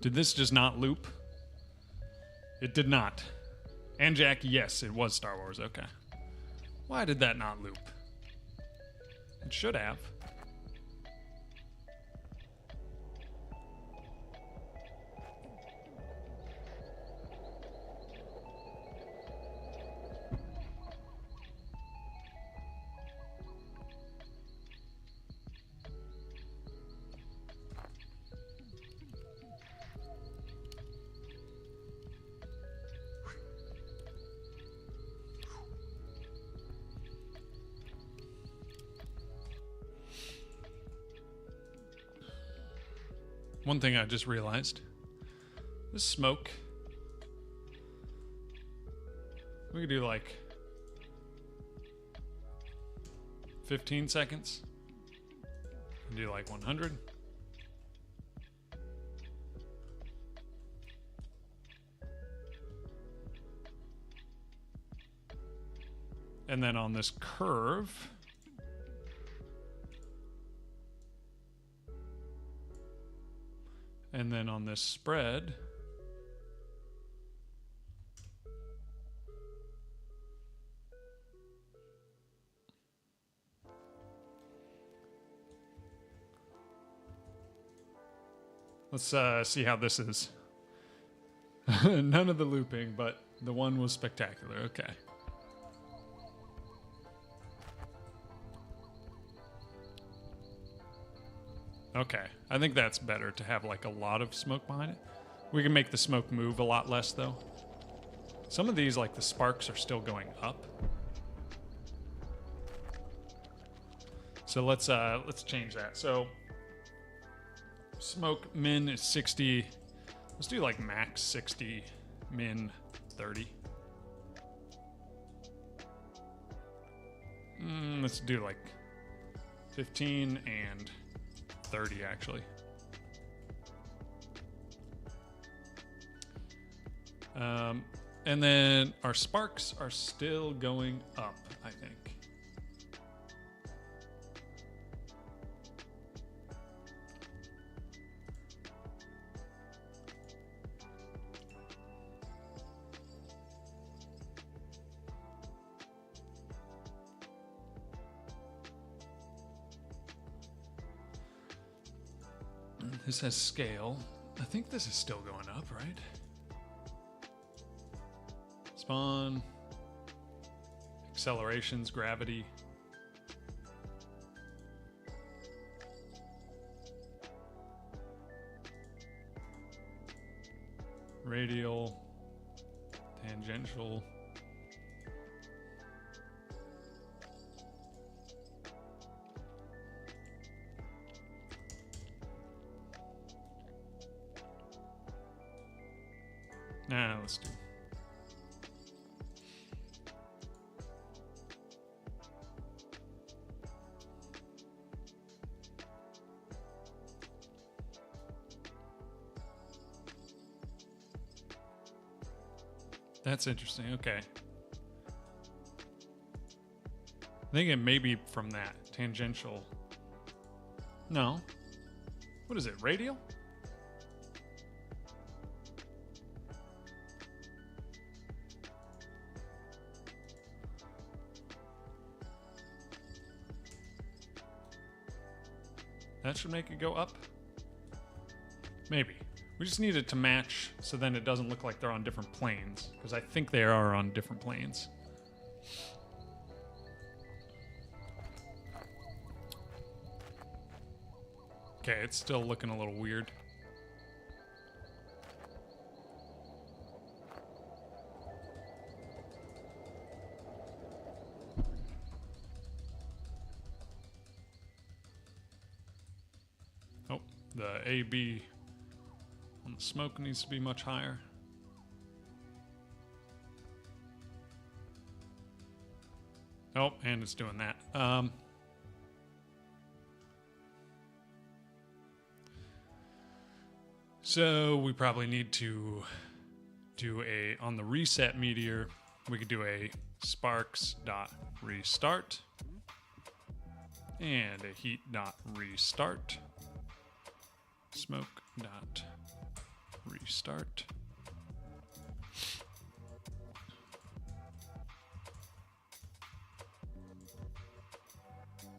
Did this just not loop? It did not. And Jack, yes, it was Star Wars. Okay. Why did that not loop? It should have. One thing I just realized. This smoke. We could do like 15 seconds. Do like 100. And then on this curve, and then on this spread, let's see how this is. None of the looping, but the one was spectacular. Okay. Okay, I think that's better to have like a lot of smoke behind it. We can make the smoke move a lot less though. Some of these, like the sparks, are still going up. So let's change that. So smoke min is 60. Let's do like max 60, min 30. Let's do like 15 and 30 actually. And then our sparks are still going up, I think. This has scale. I think this is still going up, right? Spawn. Accelerations, gravity. Radial. Tangential. Nah, let's do. That's interesting. Okay. I think it may be from that. Tangential. No. What is it? Radial? That should make it go up? Maybe. We just need it to match so then it doesn't look like they're on different planes, because I think they are on different planes. Okay, it's still looking a little weird. Oh, the AB on the smoke needs to be much higher. Oh, and it's doing that. So we probably need to do a, on the reset meteor, we could do a sparks.restart and a heat.restart. Smoke dot Restart.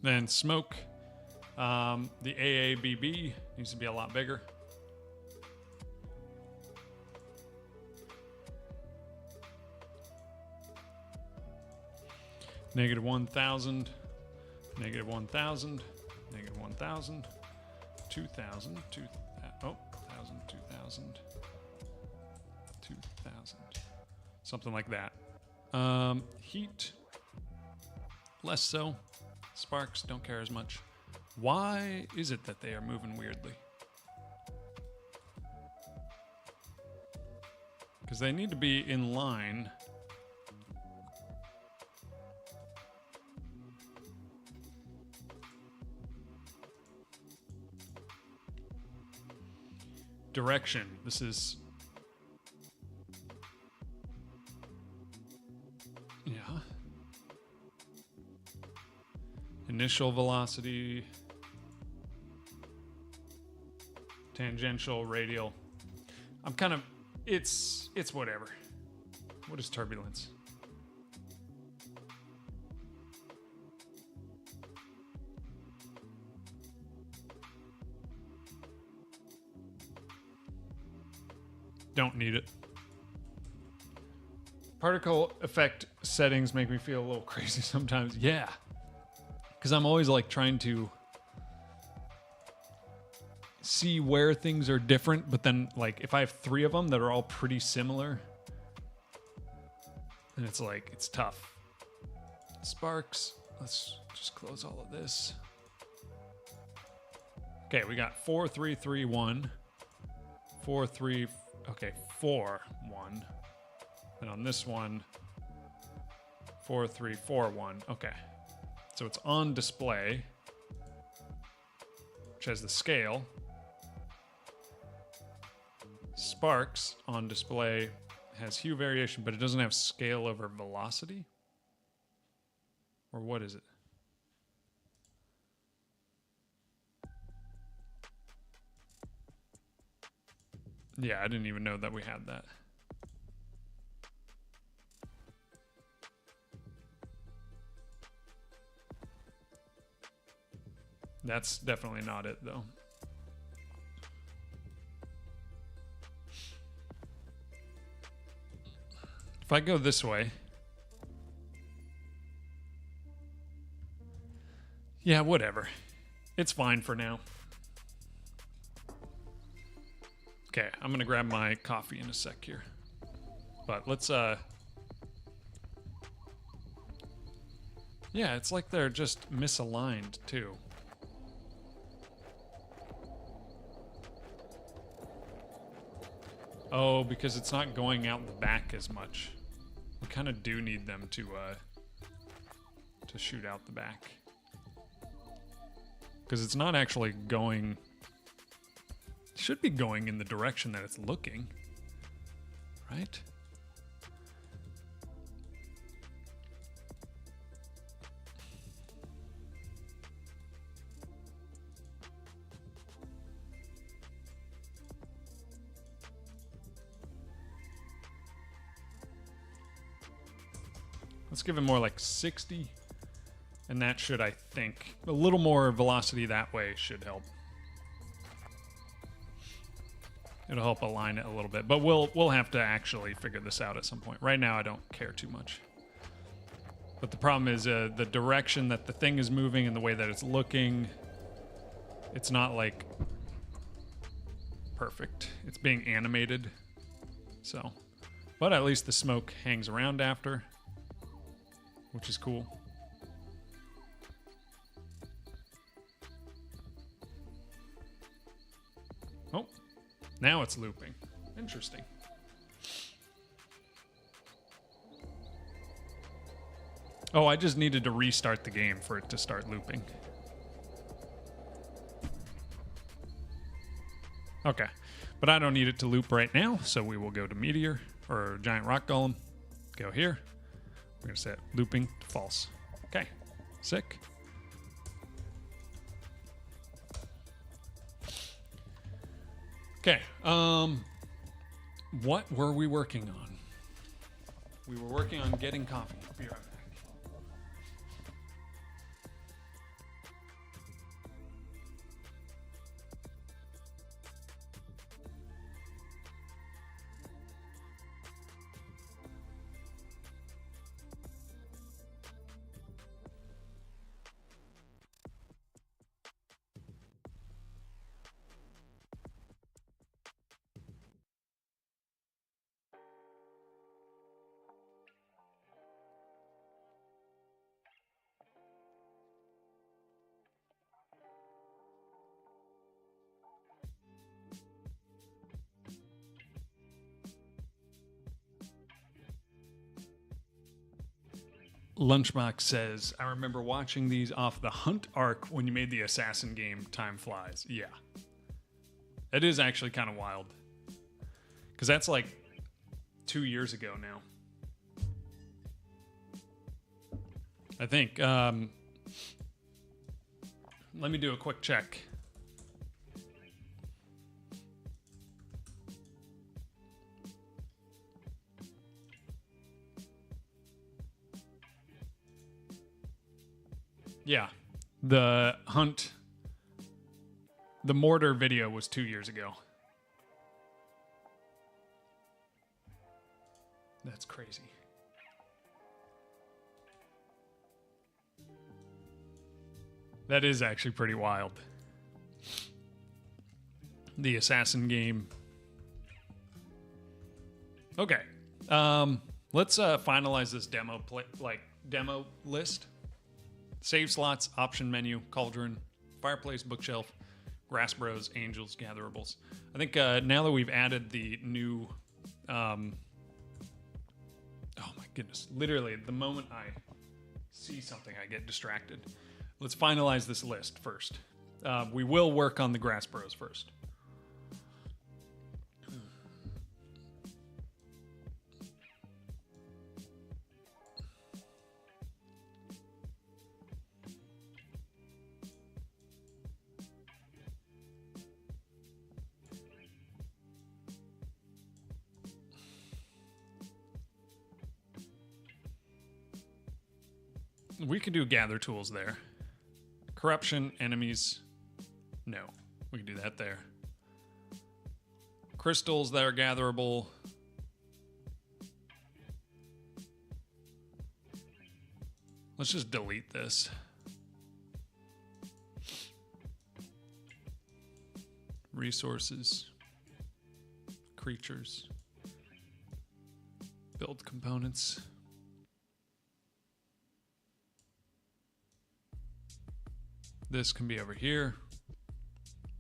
Then smoke. The AABB needs to be a lot bigger. Negative 1,000. Negative 1,000. Negative 1,000. 2,000. 2,000. Oh, 1,000, 2,000. 2,000. Something like that. Heat. Less so. Sparks, don't care as much. Why is it that they are moving weirdly? Because they need to be in line. Direction. This is... Yeah. Initial velocity. Tangential, radial. I'm kind of... It's whatever. What is turbulence? Don't need it. Particle effect settings make me feel a little crazy sometimes. Yeah. Because I'm always like trying to see where things are different, but then like if I have 3 of them that are all pretty similar, then it's like, it's tough. Sparks. Let's just close all of this. Okay, we got 4, 3, 3, 1. 4, 3, okay, 4, 1. And on this one, 4, 3, 4, 1. Okay. So it's on display, which has the scale. Sparks on display has hue variation, but it doesn't have scale over velocity? Or what is it? Yeah, I didn't even know that we had that. That's definitely not it, though. If I go this way... Yeah, whatever. It's fine for now. Okay, I'm gonna grab my coffee in a sec here. But let's, yeah, it's like they're just misaligned, too. Oh, because it's not going out the back as much. We kind of do need them to shoot out the back. Because it's not actually going... It should be going in the direction that it's looking. Right? Let's give it more like 60. And that should, I think, a little more velocity that way should help. It'll help align it a little bit. But we'll have to actually figure this out at some point. Right now, I don't care too much. But the problem is the direction that the thing is moving and the way that it's looking, it's not like perfect. It's being animated. So, but at least the smoke hangs around after, which is cool. Oh, now it's looping. Interesting. Oh, I just needed to restart the game for it to start looping. Okay, but I don't need it to loop right now, so we will go to Meteor, or Giant Rock Golem. Go here. We're going to set looping to false. Okay, sick. Okay, What were we working on? We were working on getting coffee. Be right back. Lunchbox says, I remember watching these off the Hunt arc when you made the Assassin game. Time flies. Yeah. It is actually kind of wild. Because that's like 2 years ago now. I think. Let me do a quick check. Yeah, the Hunt, the Mortar video was 2 years ago. That's crazy. That is actually pretty wild. The Assassin game. Okay, let's finalize this demo demo list. Save slots, option menu, cauldron, fireplace, bookshelf, grass bros, angels, gatherables. I think now that we've added the new, oh my goodness, literally the moment I see something, I get distracted. Let's finalize this list first. We will work on the grass bros first. We can do gather tools there. Corruption, enemies. No, we can do that there. Crystals that are gatherable. Let's just delete this. Resources. Creatures. Build components. This can be over here.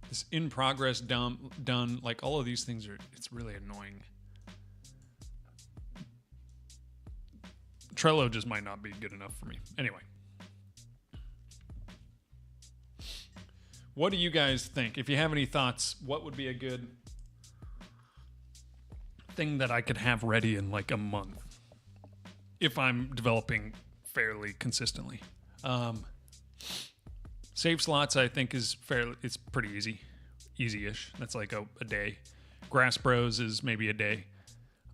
This in progress done. Like all of these things are, it's really annoying. Trello just might not be good enough for me. Anyway. What do you guys think? If you have any thoughts, what would be a good thing that I could have ready in like a month? If I'm developing fairly consistently. Save slots, I think, is fairly, it's pretty easy. Easy-ish. That's like a day. Grass Bros is maybe a day.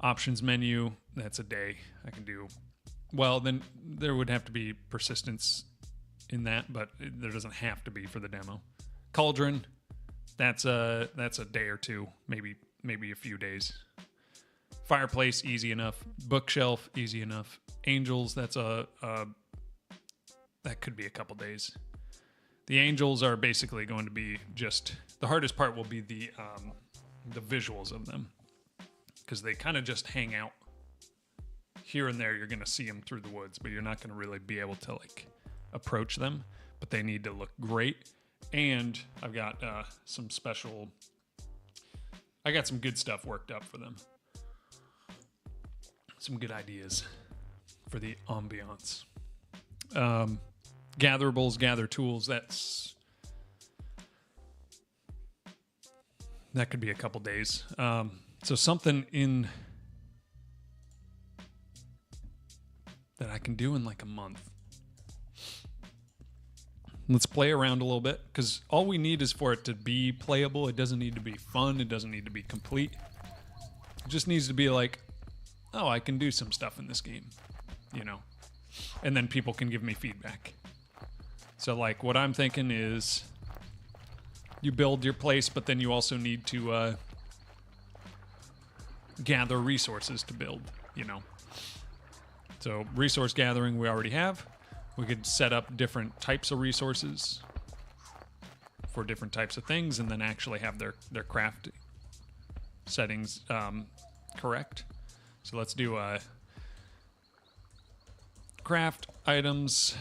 Options menu, that's a day. I can do. Well, then there would have to be persistence in that, but there doesn't have to be for the demo. Cauldron, that's a day or two, maybe a few days. Fireplace, easy enough. Bookshelf, easy enough. Angels, that could be a couple days. The angels are basically going to be just, the hardest part will be the visuals of them, because they kind of just hang out here and there. You're going to see them through the woods, but you're not going to really be able to like approach them, but they need to look great. And I've got some good stuff worked up for them. Some good ideas for the ambiance. Gatherables, gather tools, that could be a couple days. So something in that I can do in like a month. Let's play around a little bit, because all we need is for it to be playable. It doesn't need to be fun. It doesn't need to be complete. It just needs to be like, oh, I can do some stuff in this game, you know? And then people can give me feedback. So, like, what I'm thinking is you build your place, but then you also need to gather resources to build, you know? So, resource gathering we already have. We could set up different types of resources for different types of things and then actually have their craft settings correct. So let's do craft items,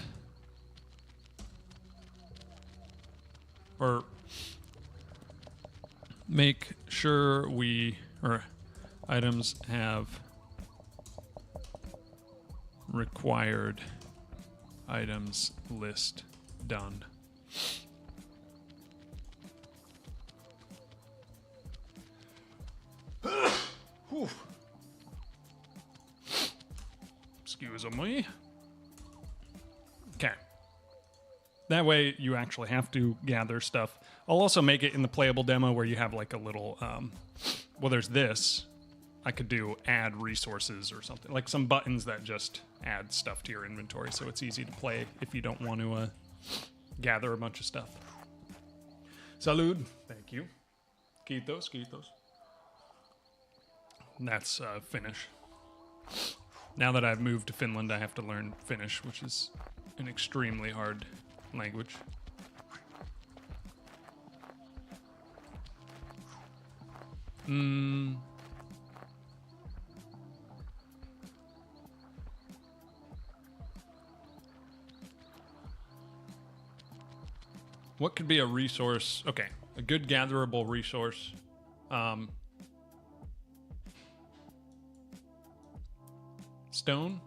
or make sure items have required items list done. Excuse me. Okay. That way you actually have to gather stuff. I'll also make it in the playable demo where you have like a little, well, there's this. I could do add resources or something. Like some buttons that just add stuff to your inventory so it's easy to play if you don't want to gather a bunch of stuff. Salud. Thank you. Quitos. That's Finnish. Now that I've moved to Finland, I have to learn Finnish, which is an extremely hard language. What could be a resource? Okay, a good gatherable resource. Stone.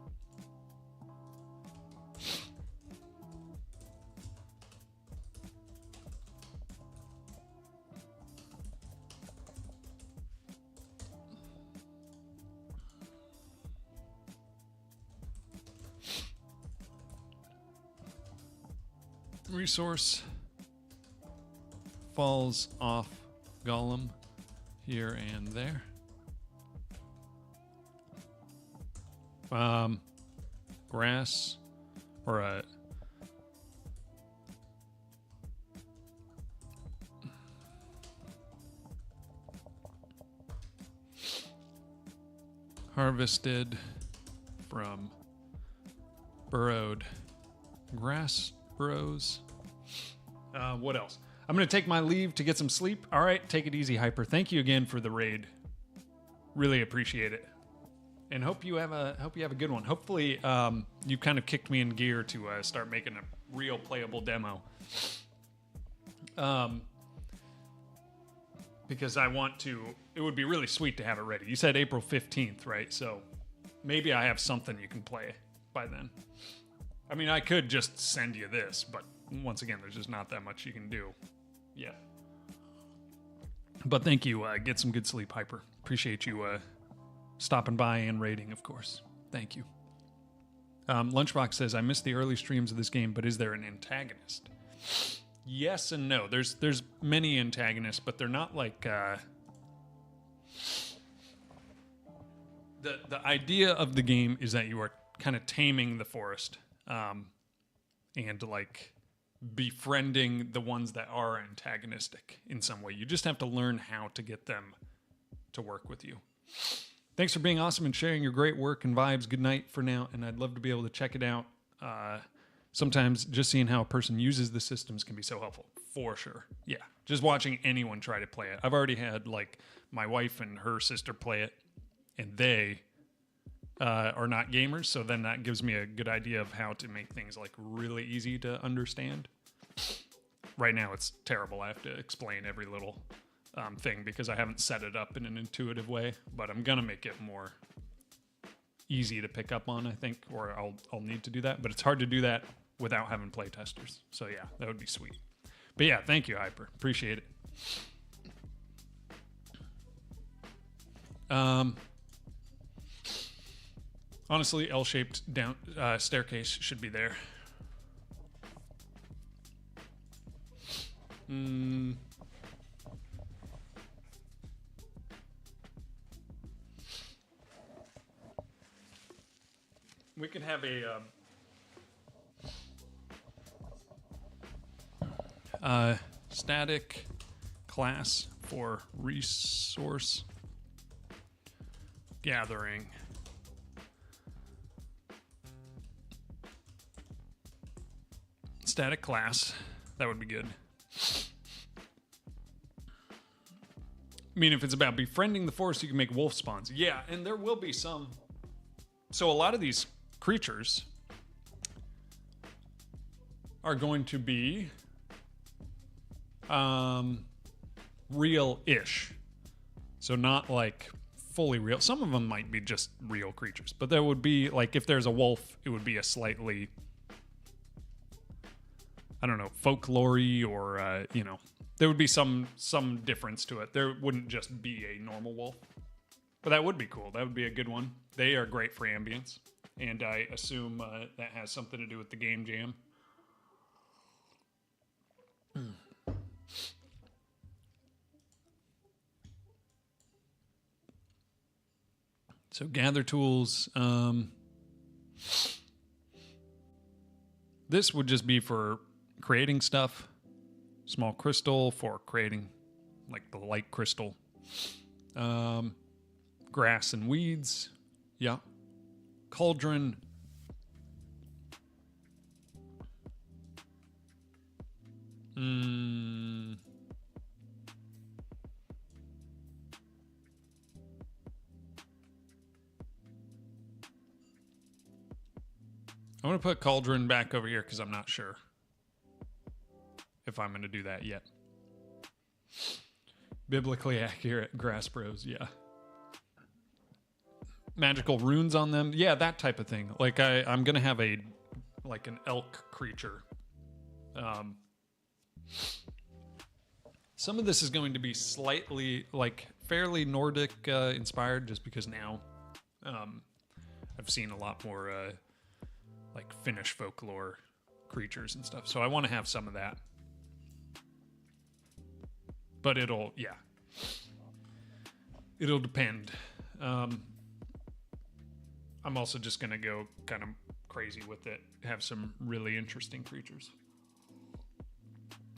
Resource falls off golem here and there. Grass or a harvested from burrowed grass burrows. What else? I'm going to take my leave to get some sleep. All right, take it easy, Hyper. Thank you again for the raid. Really appreciate it. And hope you have a good one. Hopefully, you kind of kicked me in gear to start making a real playable demo. Because I want to. It would be really sweet to have it ready. You said April 15th, right? So maybe I have something you can play by then. I mean, I could just send you this, but once again, there's just not that much you can do. Yeah. But thank you. Get some good sleep, Hyper. Appreciate you stopping by and raiding, of course. Thank you. Lunchbox says, I missed the early streams of this game, but is there an antagonist? Yes and no. There's many antagonists, but they're not like... The idea of the game is that you are kind of taming the forest and like befriending the ones that are antagonistic in some way. You just have to learn how to get them to work with you. Thanks for being awesome and sharing your great work and vibes. Good night for now, and I'd love to be able to check it out. Sometimes just seeing how a person uses the systems can be so helpful. For sure. Yeah. Just watching anyone try to play it. I've already had like my wife and her sister play it, and they are not gamers, so then that gives me a good idea of how to make things like really easy to understand. Right now it's terrible. I have to explain every little thing because I haven't set it up in an intuitive way, but I'm gonna make it more easy to pick up on, I think, or I'll need to do that, but it's hard to do that without having play testers. So yeah, that would be sweet. But yeah, thank you, Hyper. Appreciate it. Honestly, L-shaped down staircase should be there. We can have a static class for resource gathering. Static class. That would be good. I mean, if it's about befriending the forest, you can make wolf spawns. Yeah, and there will be some. So a lot of these creatures are going to be real-ish. So not like fully real. Some of them might be just real creatures, but there would be like if there's a wolf, it would be a slightly, I don't know, folklore-y or there would be some difference to it. There wouldn't just be a normal wolf. But that would be cool. That would be a good one. They are great for ambience. And I assume that has something to do with the game jam. So gather tools. This would just be for creating stuff. Small crystal for creating like the light crystal. Grass and weeds. Yeah. Cauldron. I'm going to put cauldron back over here because I'm not sure if I'm going to do that yet. Biblically accurate grass bros, yeah. Magical runes on them, yeah, that type of thing. Like I'm going to have an elk creature. Some of this is going to be slightly fairly Nordic inspired, just because now I've seen a lot more Finnish folklore creatures and stuff. So I want to have some of that. But it'll depend. I'm also just going to go kind of crazy with it. Have some really interesting creatures.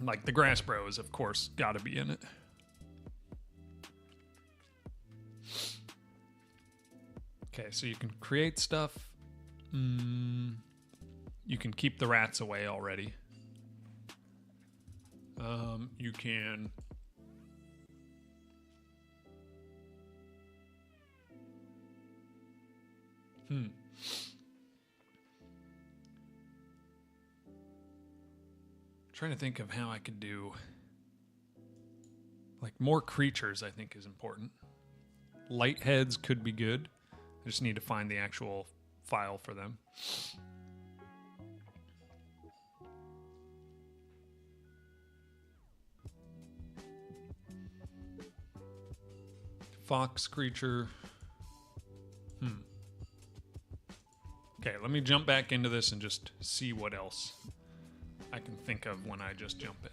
Like the grass bros, of course, got to be in it. Okay, so you can create stuff. You can keep the rats away already. You can... Trying to think of how I could do more creatures. I think is important. Light heads could be good. I just need to find the actual file for them. Fox creature. Okay, let me jump back into this and just see what else I can think of when I just jump in.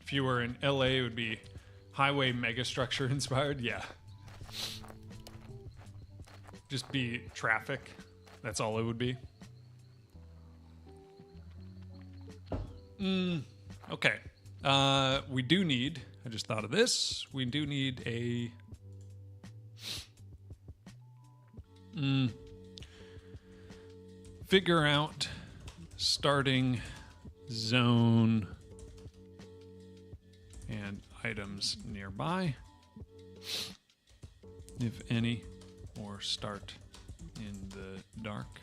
If you were in LA, it would be highway megastructure inspired. Yeah. Just be traffic. That's all it would be. Okay. We do need, I just thought of this. We do need a... figure out starting zone and items nearby, if any, or start in the dark.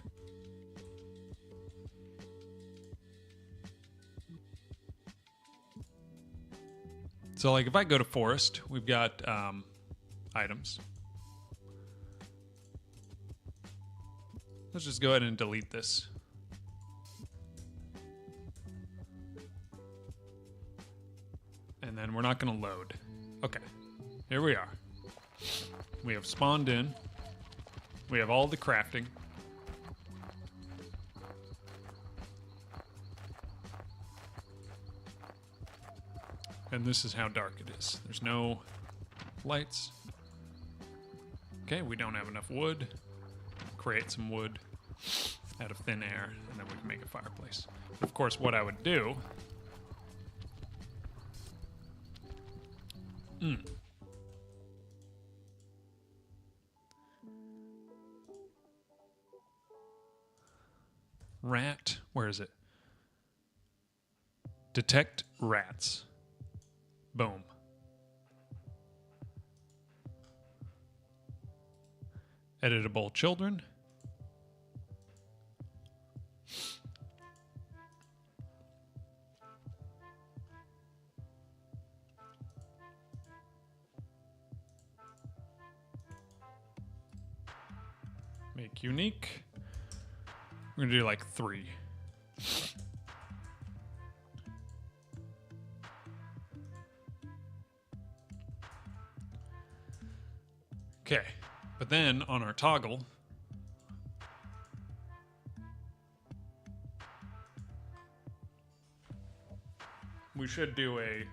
So if I go to forest, we've got items. Let's just go ahead and delete this. And then we're not going to load. Okay, here we are. We have spawned in. We have all the crafting. And this is how dark it is. There's no lights. Okay, we don't have enough wood. Create some wood out of thin air, and then we can make a fireplace. Of course, what I would do... Rat, where is it? Detect rats. Boom. Editable children. Make unique. We're gonna do like 3. Okay, but then on our toggle, we should do a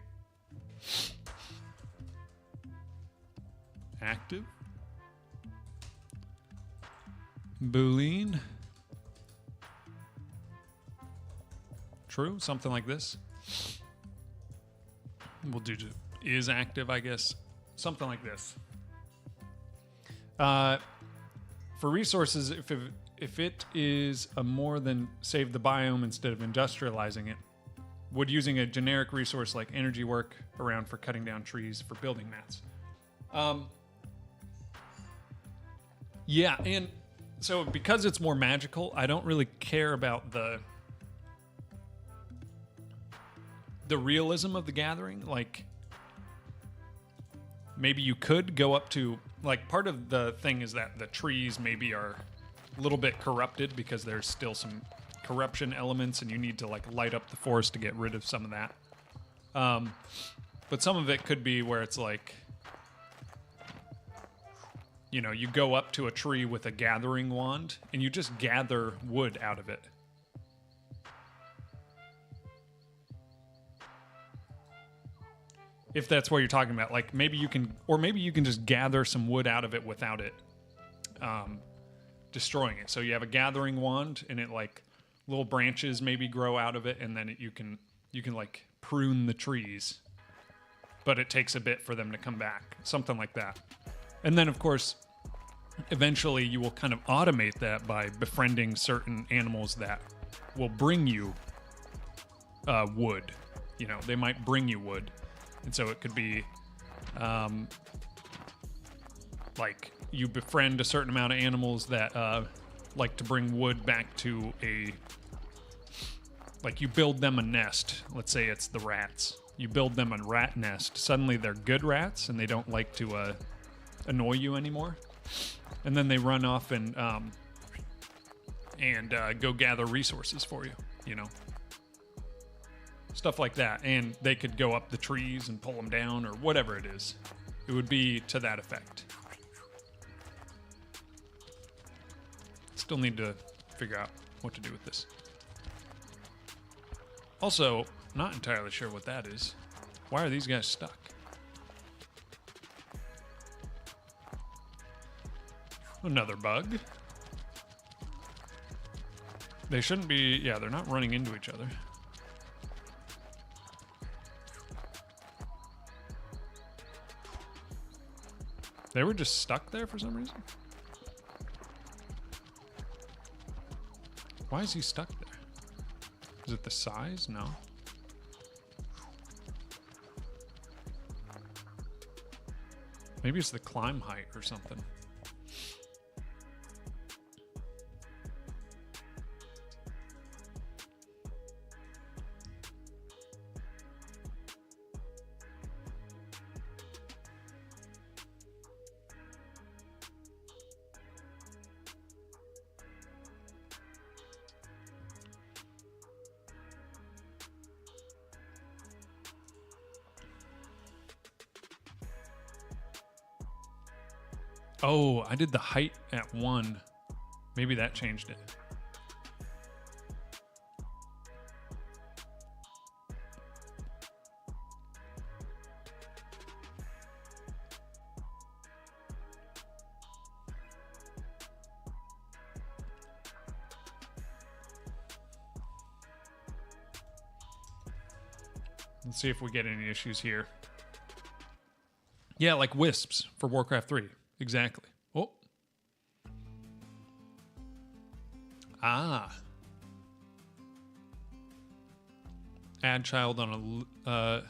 active Boolean true, something like this. We'll do is active, I guess, something like this. For resources, if it is a more than save the biome instead of industrializing it, would using a generic resource like energy work around for cutting down trees for building mats. Yeah, and so because it's more magical, I don't really care about the realism of the gathering. Like, maybe you could go up to, like, part of the thing is that the trees maybe are a little bit corrupted because there's still some corruption elements and you need to, like, light up the forest to get rid of some of that. But some of it could be where it's like, you know, you go up to a tree with a gathering wand and you just gather wood out of it. If that's what you're talking about, like maybe you can just gather some wood out of it without it destroying it. So you have a gathering wand and it, like, little branches maybe grow out of it, and then you can like prune the trees, but it takes a bit for them to come back, something like that. And then, of course, eventually you will kind of automate that by befriending certain animals that will bring you wood. You know, they might bring you wood. And so it could be like you befriend a certain amount of animals that like to bring wood back to a... Like, you build them a nest. Let's say it's the rats. You build them a rat nest. Suddenly they're good rats and they don't like to annoy you anymore. And then they run off and go gather resources for you, you know? Stuff like that. And they could go up the trees and pull them down or whatever it is. It would be to that effect. Still need to figure out what to do with this. Also, not entirely sure what that is. Why are these guys stuck? Another bug. They shouldn't be... Yeah, they're not running into each other. They were just stuck there for some reason? Why is he stuck there? Is it the size? No. Maybe it's the climb height or something. Oh, I did the height at 1. Maybe that changed it. Let's see if we get any issues here. Yeah, like wisps for Warcraft 3. Exactly. Oh. Ah. Add child on a...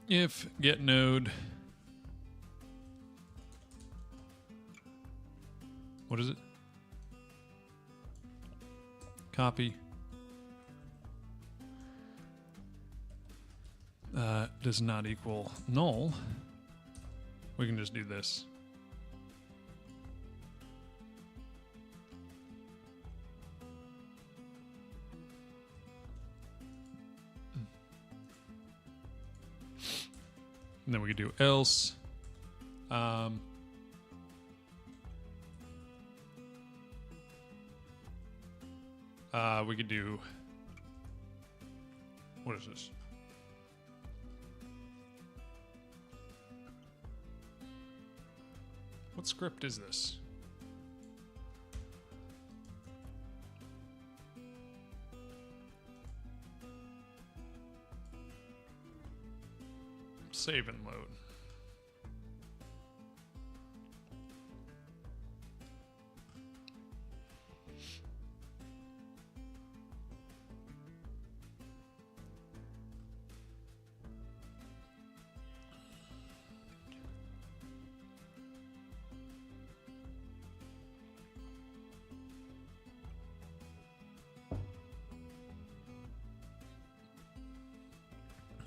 If get node. What is it? Copy. Does not equal null. We can just do this. And then we could do else. We could do, what is this? What script is this? Save and load.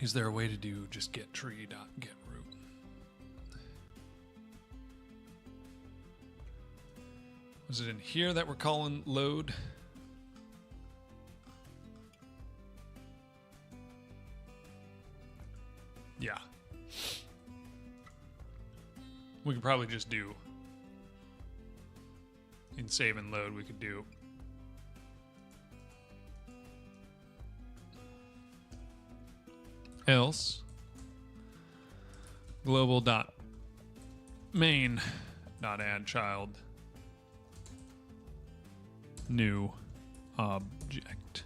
Is there a way to do just get tree dot get root? Was it in here that we're calling load? Yeah. We could probably just do in save and load, we could do else global dot main dot add child new object.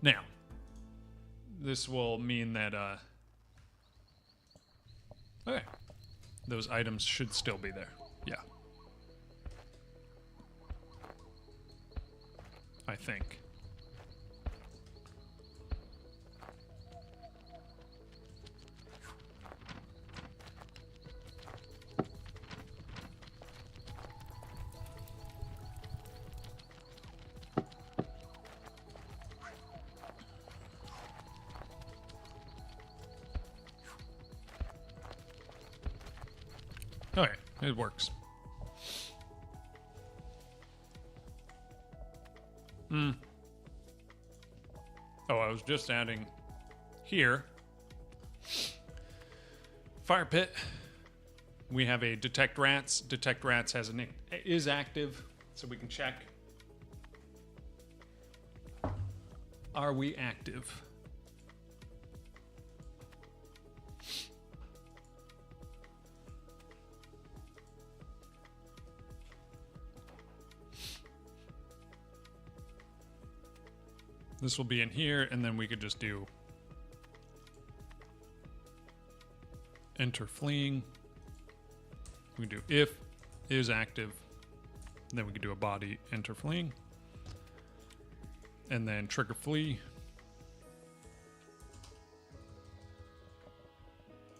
Now this will mean that okay, those items should still be there. Yeah, I think. Okay, it works. Oh, I was just adding here. Fire pit. We have a detect rats. Detect rats has is active, so we can check. Are we active? This will be in here, and then we could just do enter fleeing. We can do if is active, and then we could do a body enter fleeing, and then trigger flee.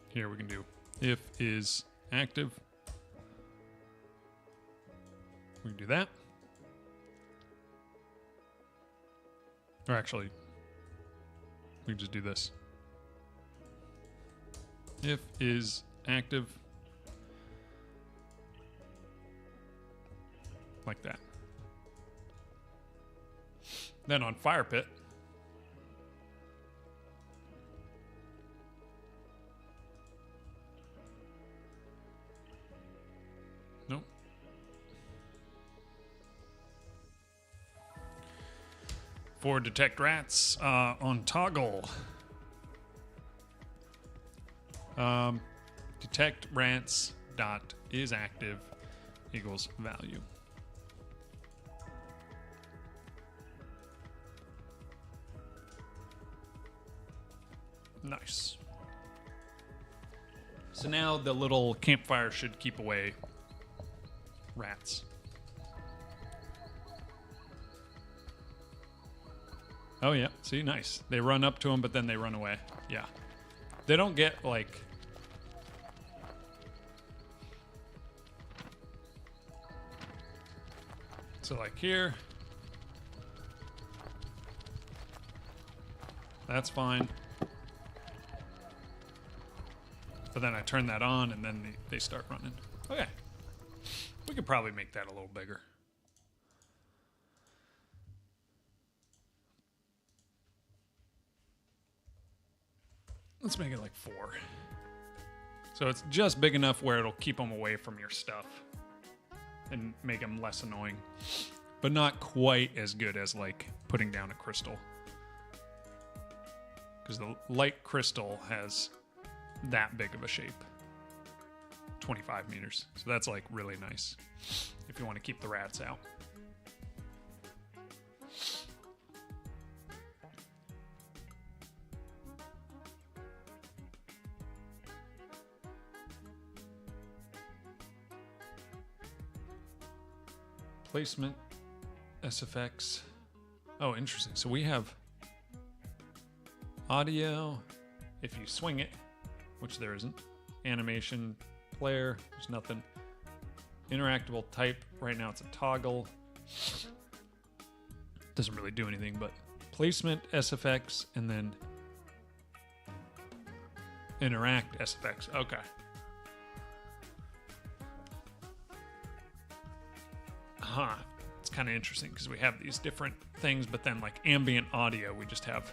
Here we can do if is active. We can do that. Or actually, we can just do this. If is active. Like that. Then on fire pit, nope. For detect rats on toggle. Detect rats dot is active equals value. Nice. So now the little campfire should keep away rats. Oh yeah, see, nice. They run up to them, but then they run away. Yeah. They don't get, like... So like here. That's fine. But then I turn that on, and then they start running. Okay. We could probably make that a little bigger. Let's make it like 4. So it's just big enough where it'll keep them away from your stuff and make them less annoying. But not quite as good as, like, putting down a crystal. Because the light crystal has that big of a shape. 25 meters. So that's like really nice if you want to keep the rats out. Placement, SFX. Oh, interesting. So we have audio, if you swing it, which there isn't. Animation, player, there's nothing. Interactable type, right now it's a toggle. Doesn't really do anything, but placement, SFX, and then interact, SFX. Okay. Huh. It's kind of interesting because we have these different things, but then like ambient audio, we just have...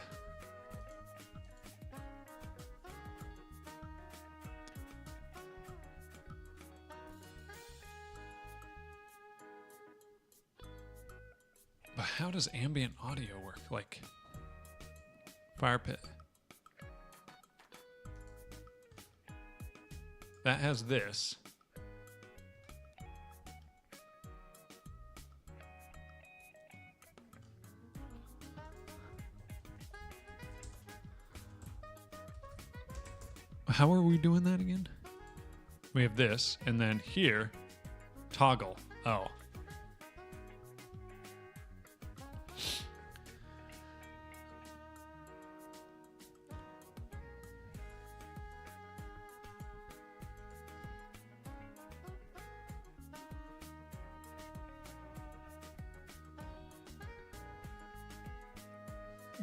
But how does ambient audio work? Like, fire pit. That has this. How are we doing that again? We have this, and then here, toggle. Oh.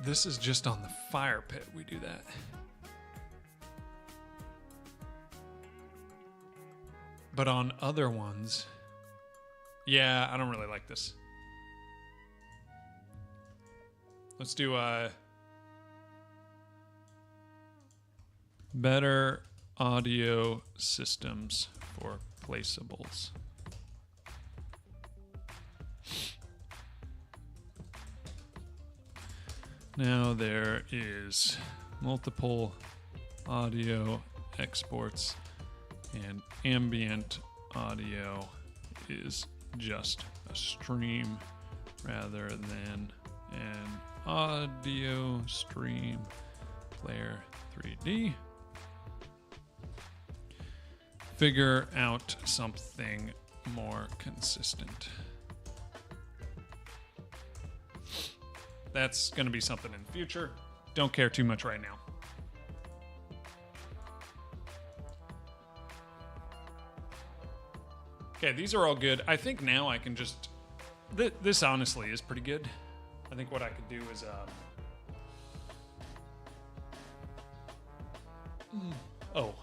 This is just on the fire pit we do that. But on other ones, yeah, I don't really like this. Let's do better audio systems for placeables. Now there is multiple audio exports, and ambient audio is just a stream rather than an audio stream player 3D. Figure out something more consistent. That's going to be something in the future. Don't care too much right now. Okay, these are all good. I think now I can just... this honestly is pretty good. I think what I could do is oh.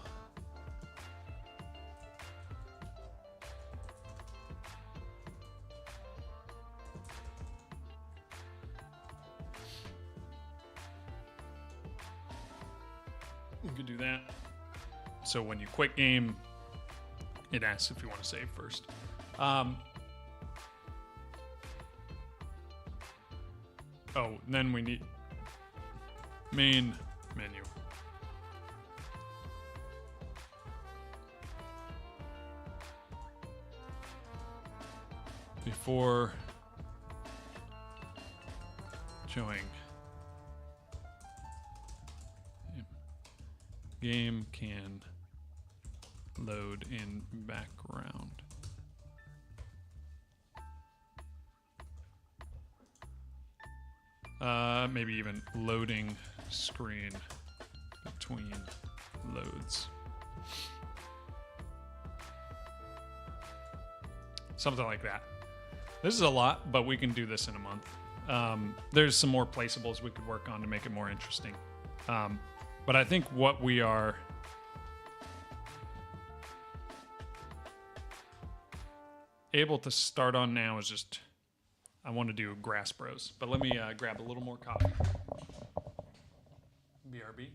You could do that. So when you quit game, it asks if you want to save first. Oh, then we need main menu. Before showing game can load in background. Maybe even loading screen between loads. Something like that. This is a lot, but we can do this in a month. There's some more placeables we could work on to make it more interesting. But I think what we are able to start on now is just, I want to do Grass Bros. But let me grab a little more coffee. BRB.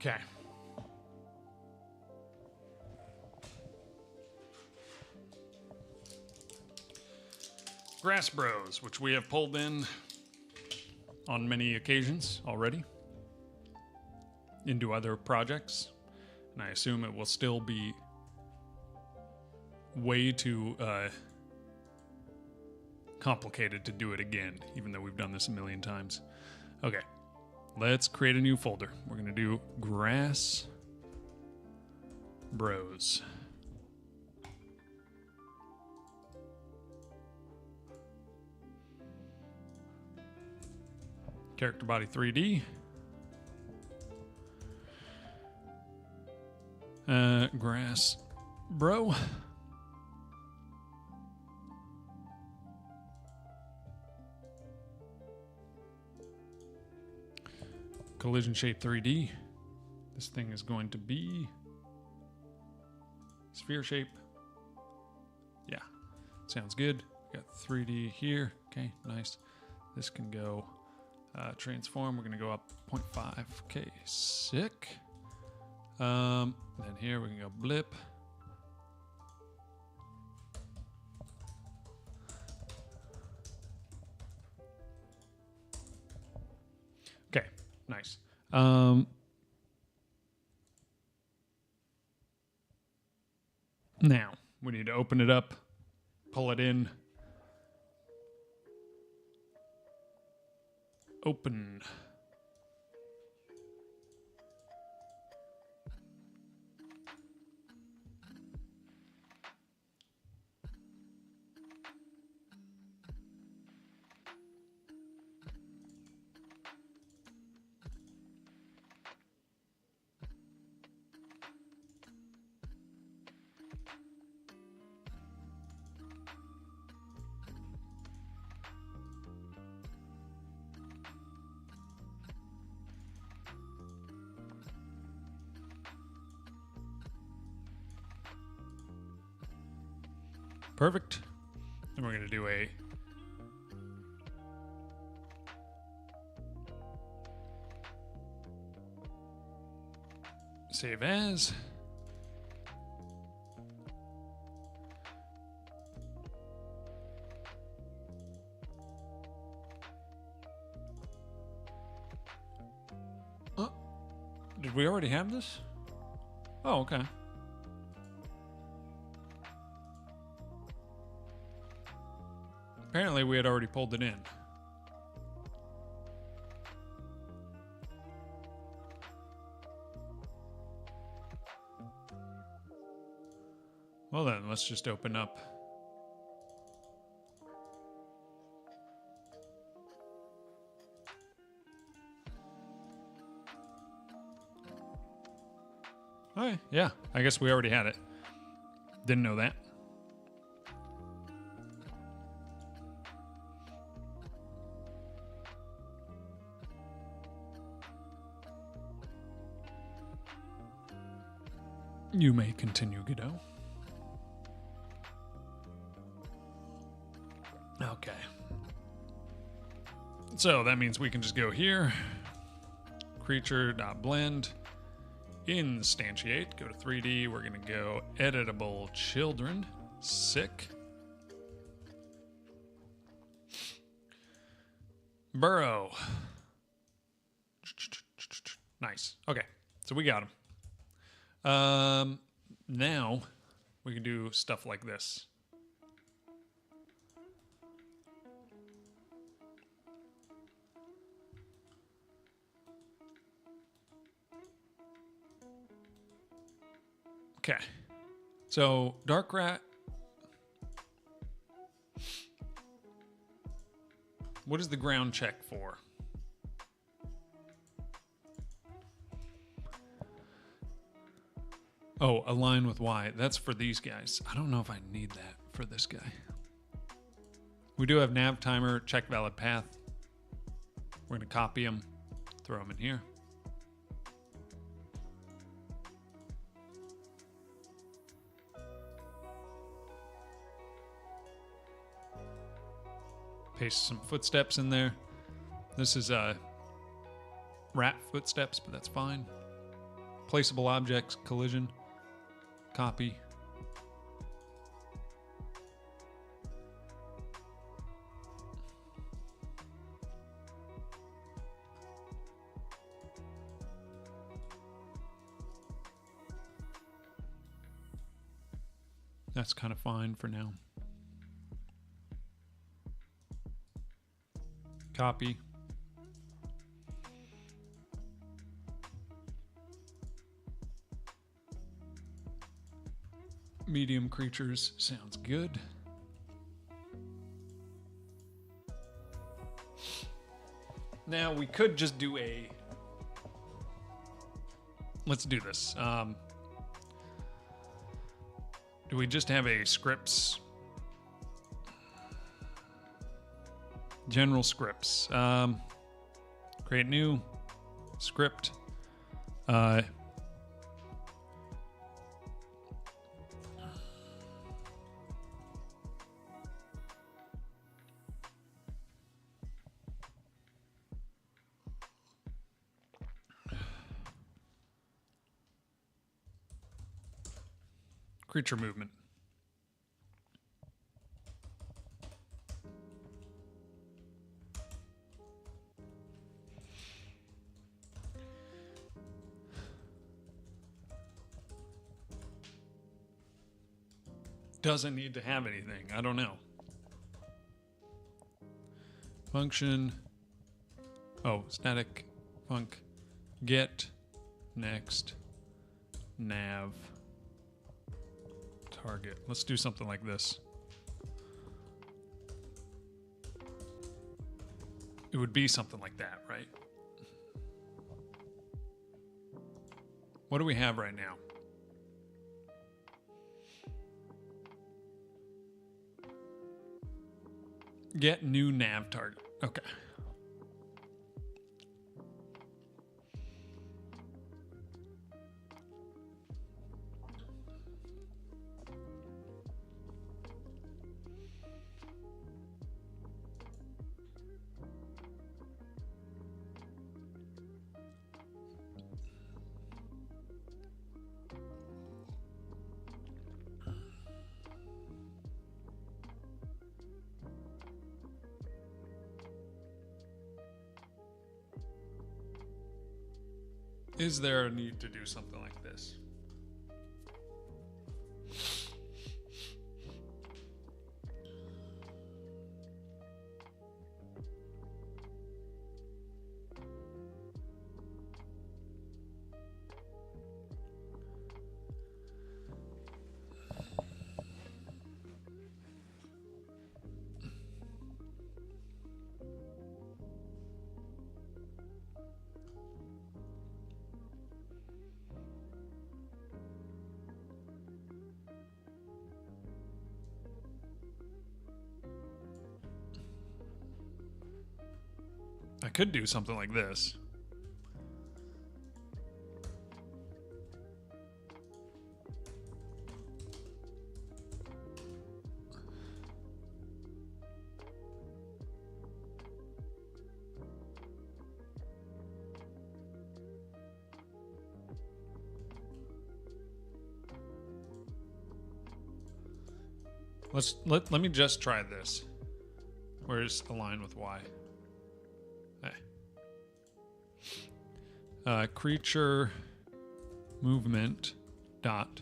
Okay. Grass Bros, which we have pulled in on many occasions already into other projects, and I assume it will still be way too complicated to do it again, even though we've done this a million times. Okay. Let's create a new folder. We're going to do Grass Bros. Character body 3D. Grass Bro. Collision shape 3D. This thing is going to be sphere shape. Yeah, sounds good. We got 3D here. Okay, nice. This can go transform. We're gonna go up 0.5. Okay, sick. Then here we can go blip. Okay, nice. Now we need to open it up, pull it in, open. Perfect. And we're going to do a save as. Did we already have this? Oh, okay. Apparently we had already pulled it in. Well then, let's just open up. Oh, yeah, I guess we already had it. Didn't know that. You may continue, Godot. Okay. So that means we can just go here. Creature.blend. Instantiate. Go to 3D. We're going to go editable children. Sick. Burrow. Nice. Okay. So we got him. Now we can do stuff like this. Okay, so Dark Rat. What is the ground check for? Oh, align with Y. That's for these guys. I don't know if I need that for this guy. We do have nav timer, check valid path. We're going to copy them, throw them in here. Paste some footsteps in there. This is rat footsteps, but that's fine. Placeable objects, collision, copy. That's kind of fine for now. Copy. Medium creatures sounds good. Now we could just do a... Let's do this. Do we just have a scripts? General scripts. Create new script. Creature movement. Doesn't need to have anything. I don't know. Function. Oh, static func get next nav target. Let's do something like this. It would be something like that, right? What do we have right now? Get new nav target. Okay. Is there a need to do something like this? I could do something like this. Let me just try this. Where's align with Y? Hey. Creature movement dot.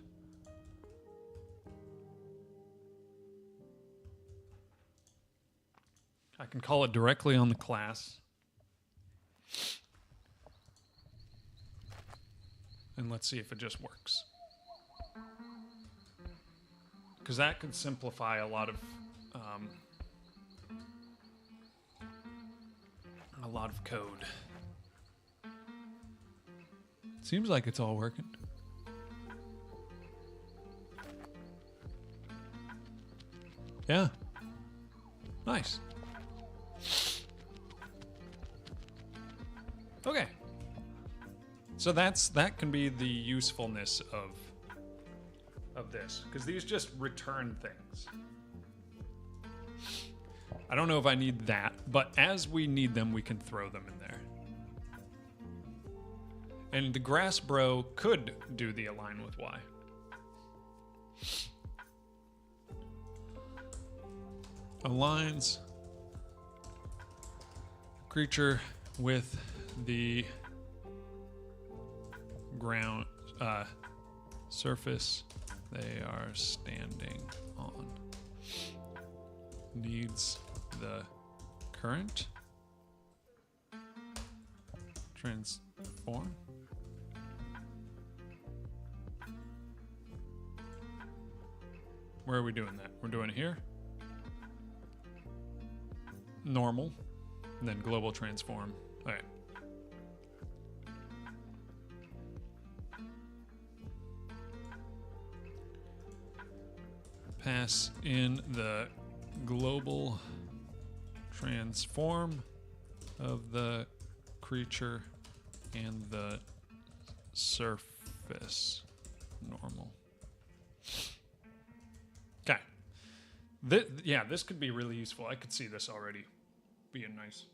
I can call it directly on the class. And let's see if it just works. Because that could simplify a lot of code. Seems like it's all working. Yeah. Nice. Okay. So that can be the usefulness of this, because these just return things. I don't know if I need that, but as we need them, we can throw them in there. And the grass bro could do the align with Y. Aligns creature with the ground surface they are standing on. Needs the current transform. Where are we doing that? We're doing it here. Normal, and then global transform. All right. Pass in the global transform of the creature and the surface normal. Okay. Yeah, this could be really useful. I could see this already being nice.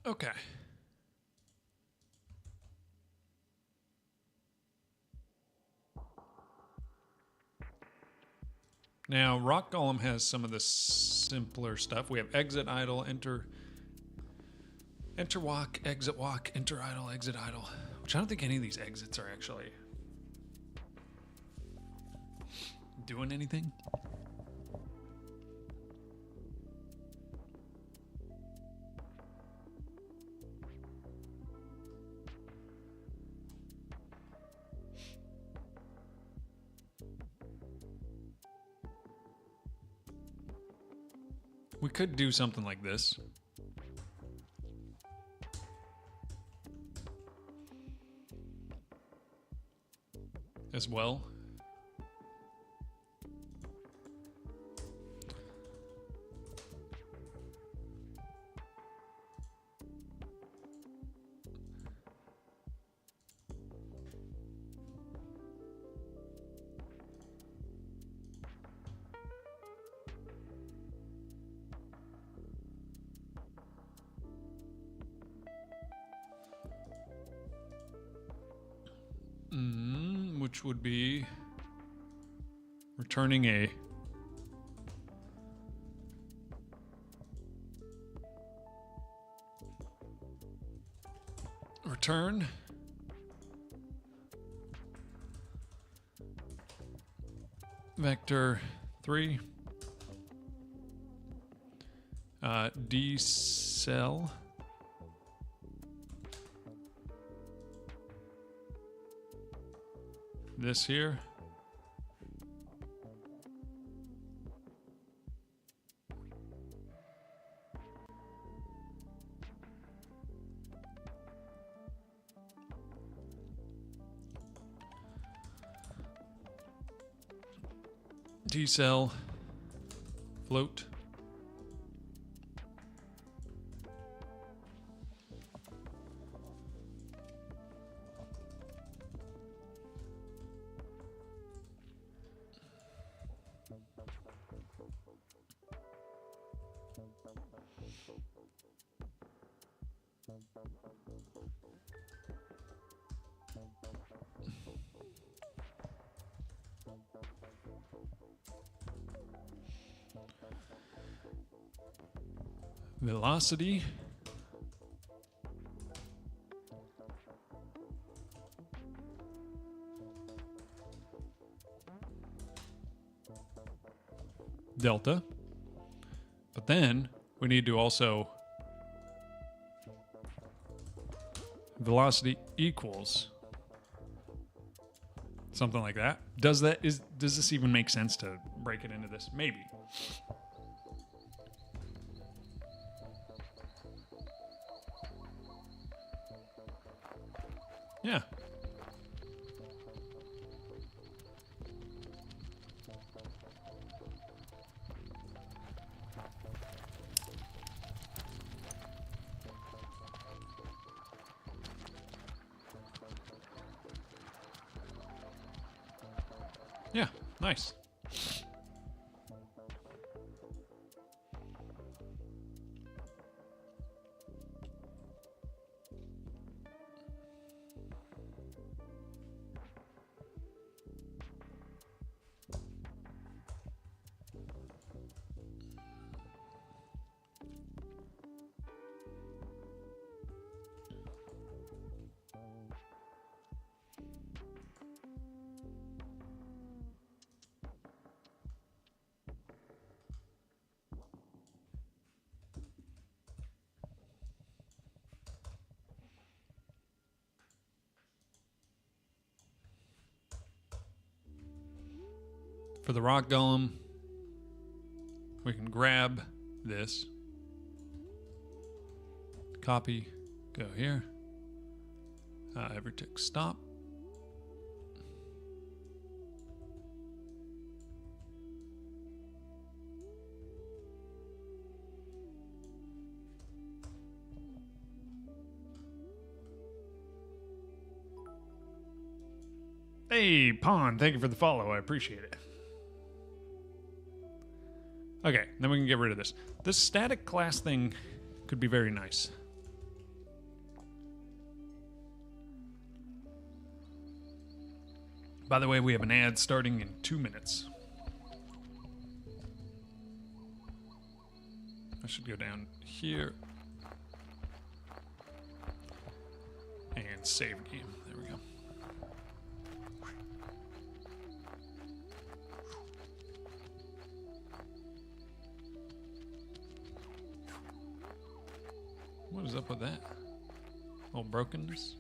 Okay. Now, Rock Golem has some of the simpler stuff. We have exit idle, enter walk, enter idle, exit idle. Which I don't think any of these exits are actually doing anything. We could do something like this. As well. Which would be returning a return vector 3 decel this here. T-cell. Float. Velocity. Delta. But then we need to also velocity equals something like that. Does this even make sense to break it into this? Maybe. Yeah. Yeah, nice. For the rock golem, we can grab this, copy, go here, every tick stop. Hey, Pawn, thank you for the follow. I appreciate it. Okay, then we can get rid of this. This static class thing could be very nice. By the way, we have an ad starting in 2 minutes. I should go down here. And save game. There we go. What is up with that? Oh, brokenness?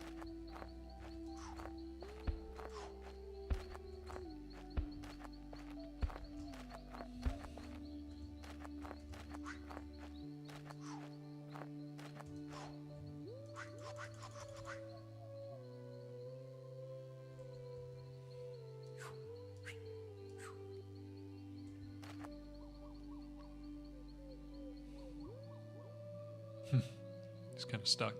It's kind of stuck.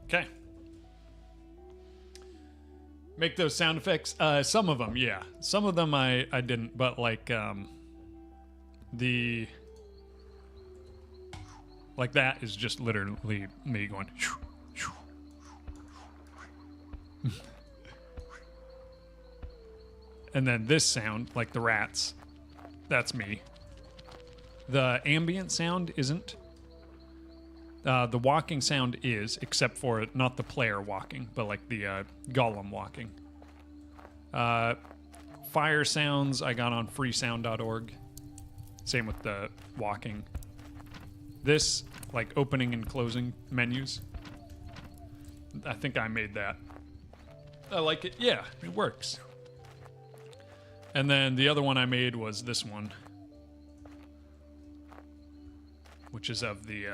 Okay. Make those sound effects. Some of them, yeah. Some of them I didn't, but like like that is just literally me going. And then this sound, like the rats, that's me. The ambient sound isn't. The walking sound is, except for not the player walking, but like the golem walking. Fire sounds I got on freesound.org. Same with the walking. This, like opening and closing menus, I think I made that. I like it. Yeah, it works. And then the other one I made was this one, which is of the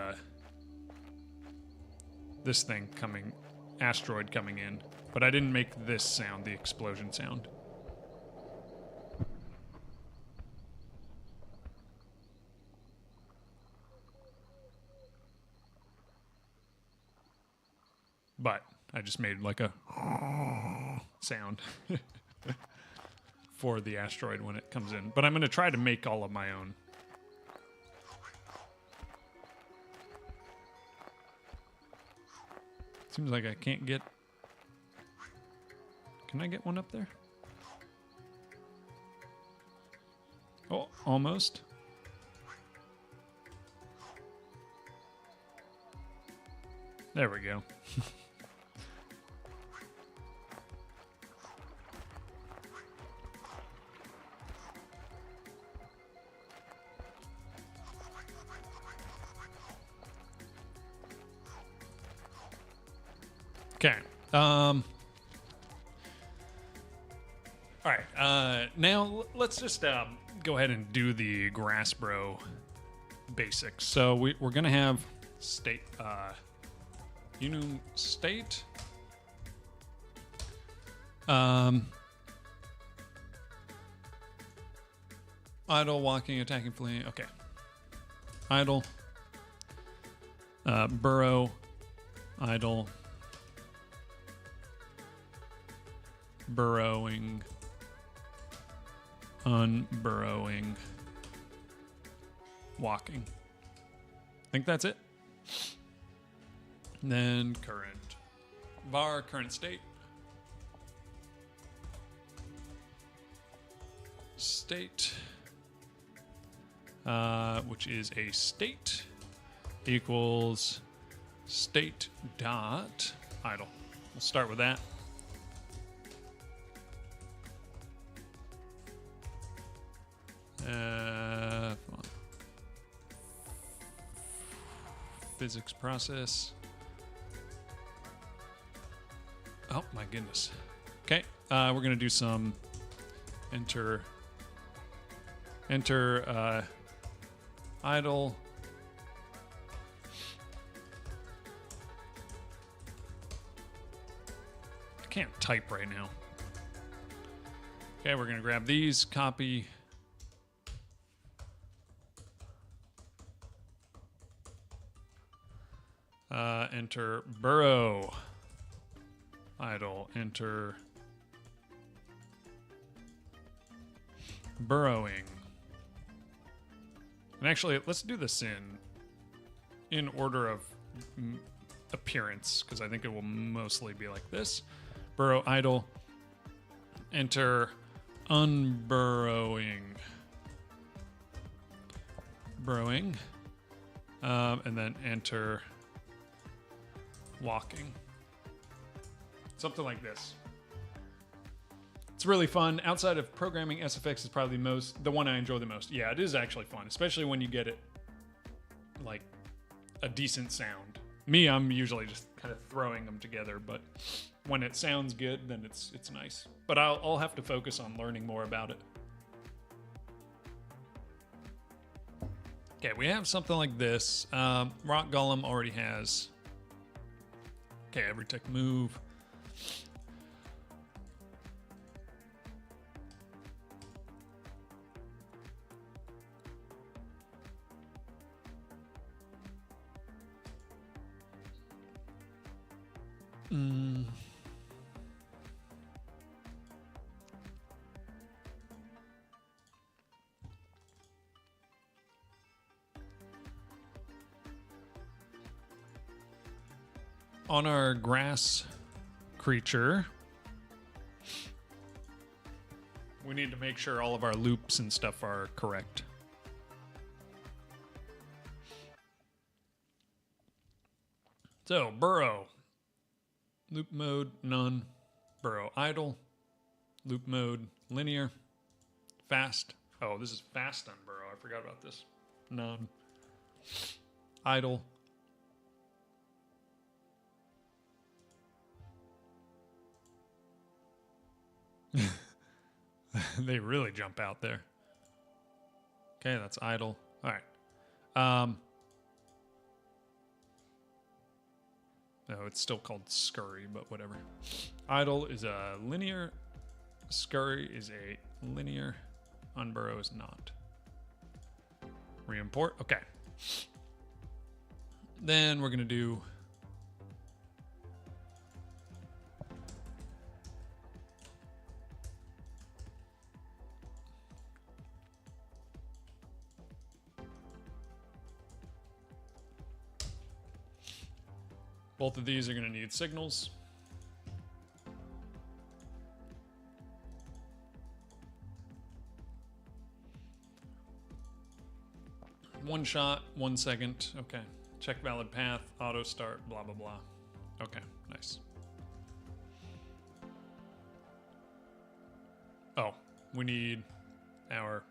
this thing coming, asteroid coming in. But I didn't make this sound, the explosion sound. But I just made like a sound for the asteroid when it comes in. But I'm going to try to make all of my own. Seems like I can't get... Can I get one up there? Oh, almost. There we go. Okay. All right. Now let's just go ahead and do the grass bro basics. So we're gonna have state unum state. Idle, walking, attacking, fleeing. Okay. Idle. Burrow. Idle. Burrowing. Unburrowing. Walking. I think that's it. And then current. Var, current state. State. Which is a state equals state dot idle. We'll start with that. Physics process. Oh my goodness. Okay, we're gonna do some enter idle. I can't type right now. Okay, we're gonna grab these, copy. Enter burrow. Idle. Enter burrowing. And actually, let's do this in order of appearance, because I think it will mostly be like this. Burrow, idle. Enter unburrowing. Burrowing. And then enter walking. Something like this. It's really fun. Outside of programming, SFX is probably the one I enjoy the most. Yeah, it is actually fun, especially when you get it like a decent sound. Me, I'm usually just kind of throwing them together, but when it sounds good, then it's nice. But I'll have to focus on learning more about it. Okay, we have something like this. Rock Golem already has. Okay, every tech move. On our grass creature, we need to make sure all of our loops and stuff are correct. So, burrow. Loop mode, none. Burrow, idle. Loop mode, linear. Fast. Oh, this is fast on burrow. I forgot about this. None. Idle. They really jump out there. Okay, that's idle. All right. No, it's still called scurry, but whatever. Idle is a linear. Scurry is a linear. Unburrow is not. Reimport. Okay. Then we're going to do... Both of these are going to need signals. One shot, 1 second. Okay. Check valid path, auto start, blah, blah, blah. Okay, nice. Oh, we need our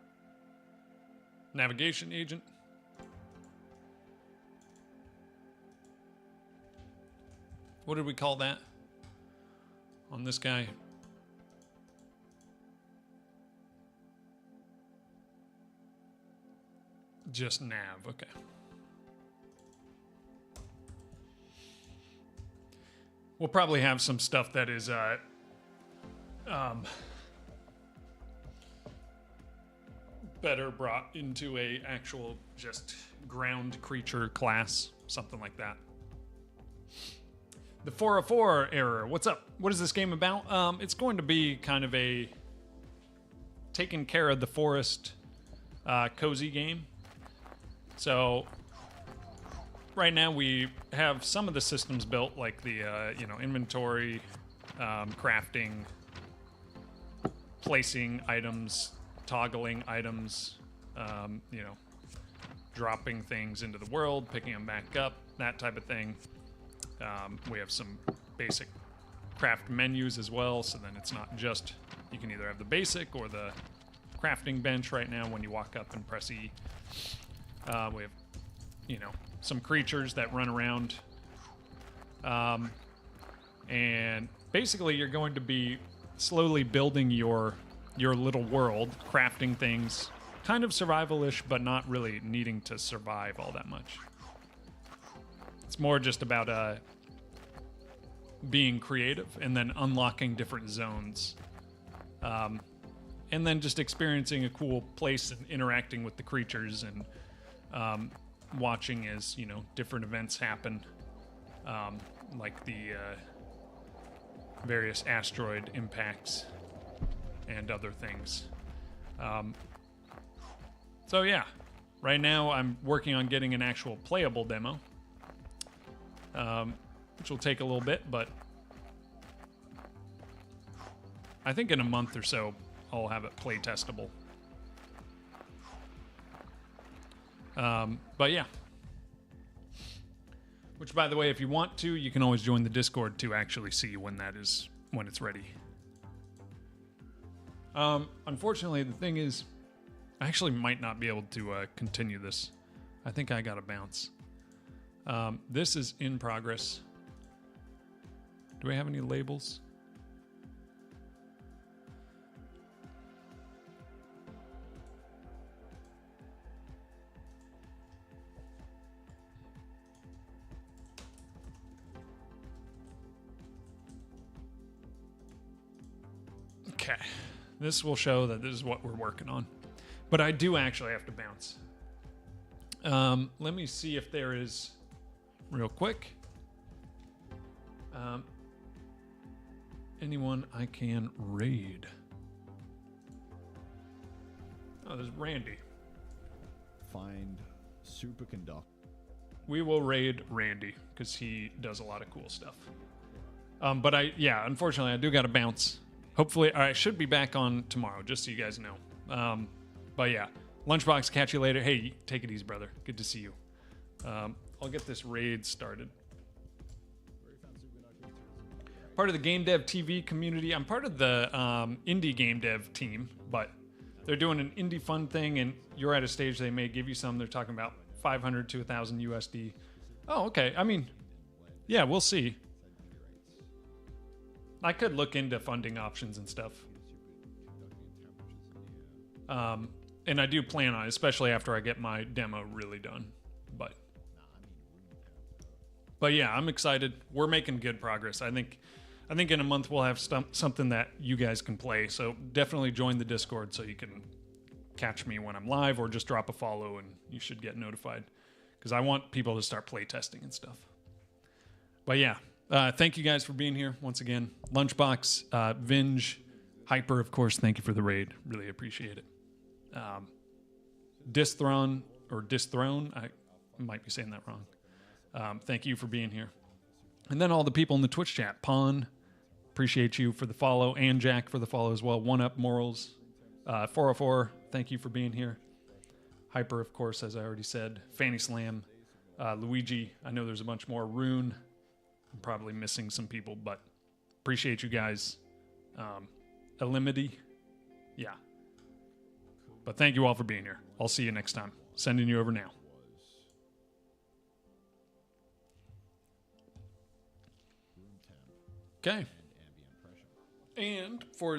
navigation agent. What did we call that on this guy? Just nav, okay. We'll probably have some stuff that is better brought into a actual just ground creature class, something like that. The 404 error. What's up? What is this game about? It's going to be kind of a taking care of the forest cozy game. So right now we have some of the systems built, like the inventory, crafting, placing items, toggling items, dropping things into the world, picking them back up, that type of thing. We have some basic craft menus as well, so then it's not just, you can either have the basic or the crafting bench right now when you walk up and press E. We have, some creatures that run around. And basically you're going to be slowly building your little world, crafting things, kind of survival-ish, but not really needing to survive all that much. It's more just about being creative and then unlocking different zones. And then just experiencing a cool place and interacting with the creatures and watching as, different events happen. Like the various asteroid impacts and other things. So yeah, right now I'm working on getting an actual playable demo. Which will take a little bit, but I think in a month or so I'll have it play testable. But yeah. Which, by the way, if you want to, you can always join the Discord to actually see when it's ready. Unfortunately, the thing is, I actually might not be able to continue this. I think I gotta bounce. This is in progress. Do we have any labels? Okay. This will show that this is what we're working on. But I do actually have to bounce. Let me see if there is, real quick, anyone I can raid. Oh, there's Randy. Find superconductor. We will raid Randy because he does a lot of cool stuff. But unfortunately, I do got to bounce. Hopefully, I should be back on tomorrow, just so you guys know. But yeah, Lunchbox, catch you later. Hey, take it easy, brother. Good to see you. I'll get this raid started. Part of the game dev TV community. I'm part of the indie game dev team, but they're doing an indie fun thing, and you're at a stage they may give you some. They're talking about 500 to 1,000 USD. Oh, okay. I mean, yeah, we'll see. I could look into funding options and stuff. And I do plan on it, especially after I get my demo really done. But yeah, I'm excited. We're making good progress. I think in a month we'll have something that you guys can play. So definitely join the Discord so you can catch me when I'm live, or just drop a follow and you should get notified, because I want people to start play testing and stuff. But yeah, thank you guys for being here once again. Lunchbox, Vinge, Hyper, of course, thank you for the raid. Really appreciate it. Disthrone, I might be saying that wrong. Thank you for being here. And then all the people in the Twitch chat. Pawn, appreciate you for the follow, and Jack for the follow as well. One Up Morals, 404, thank you for being here. Hyper, of course, as I already said. Fanny Slam, Luigi, I know there's a bunch more. Rune, I'm probably missing some people, but appreciate you guys. Elimity, yeah. But thank you all for being here. I'll see you next time. Sending you over now. Okay. And for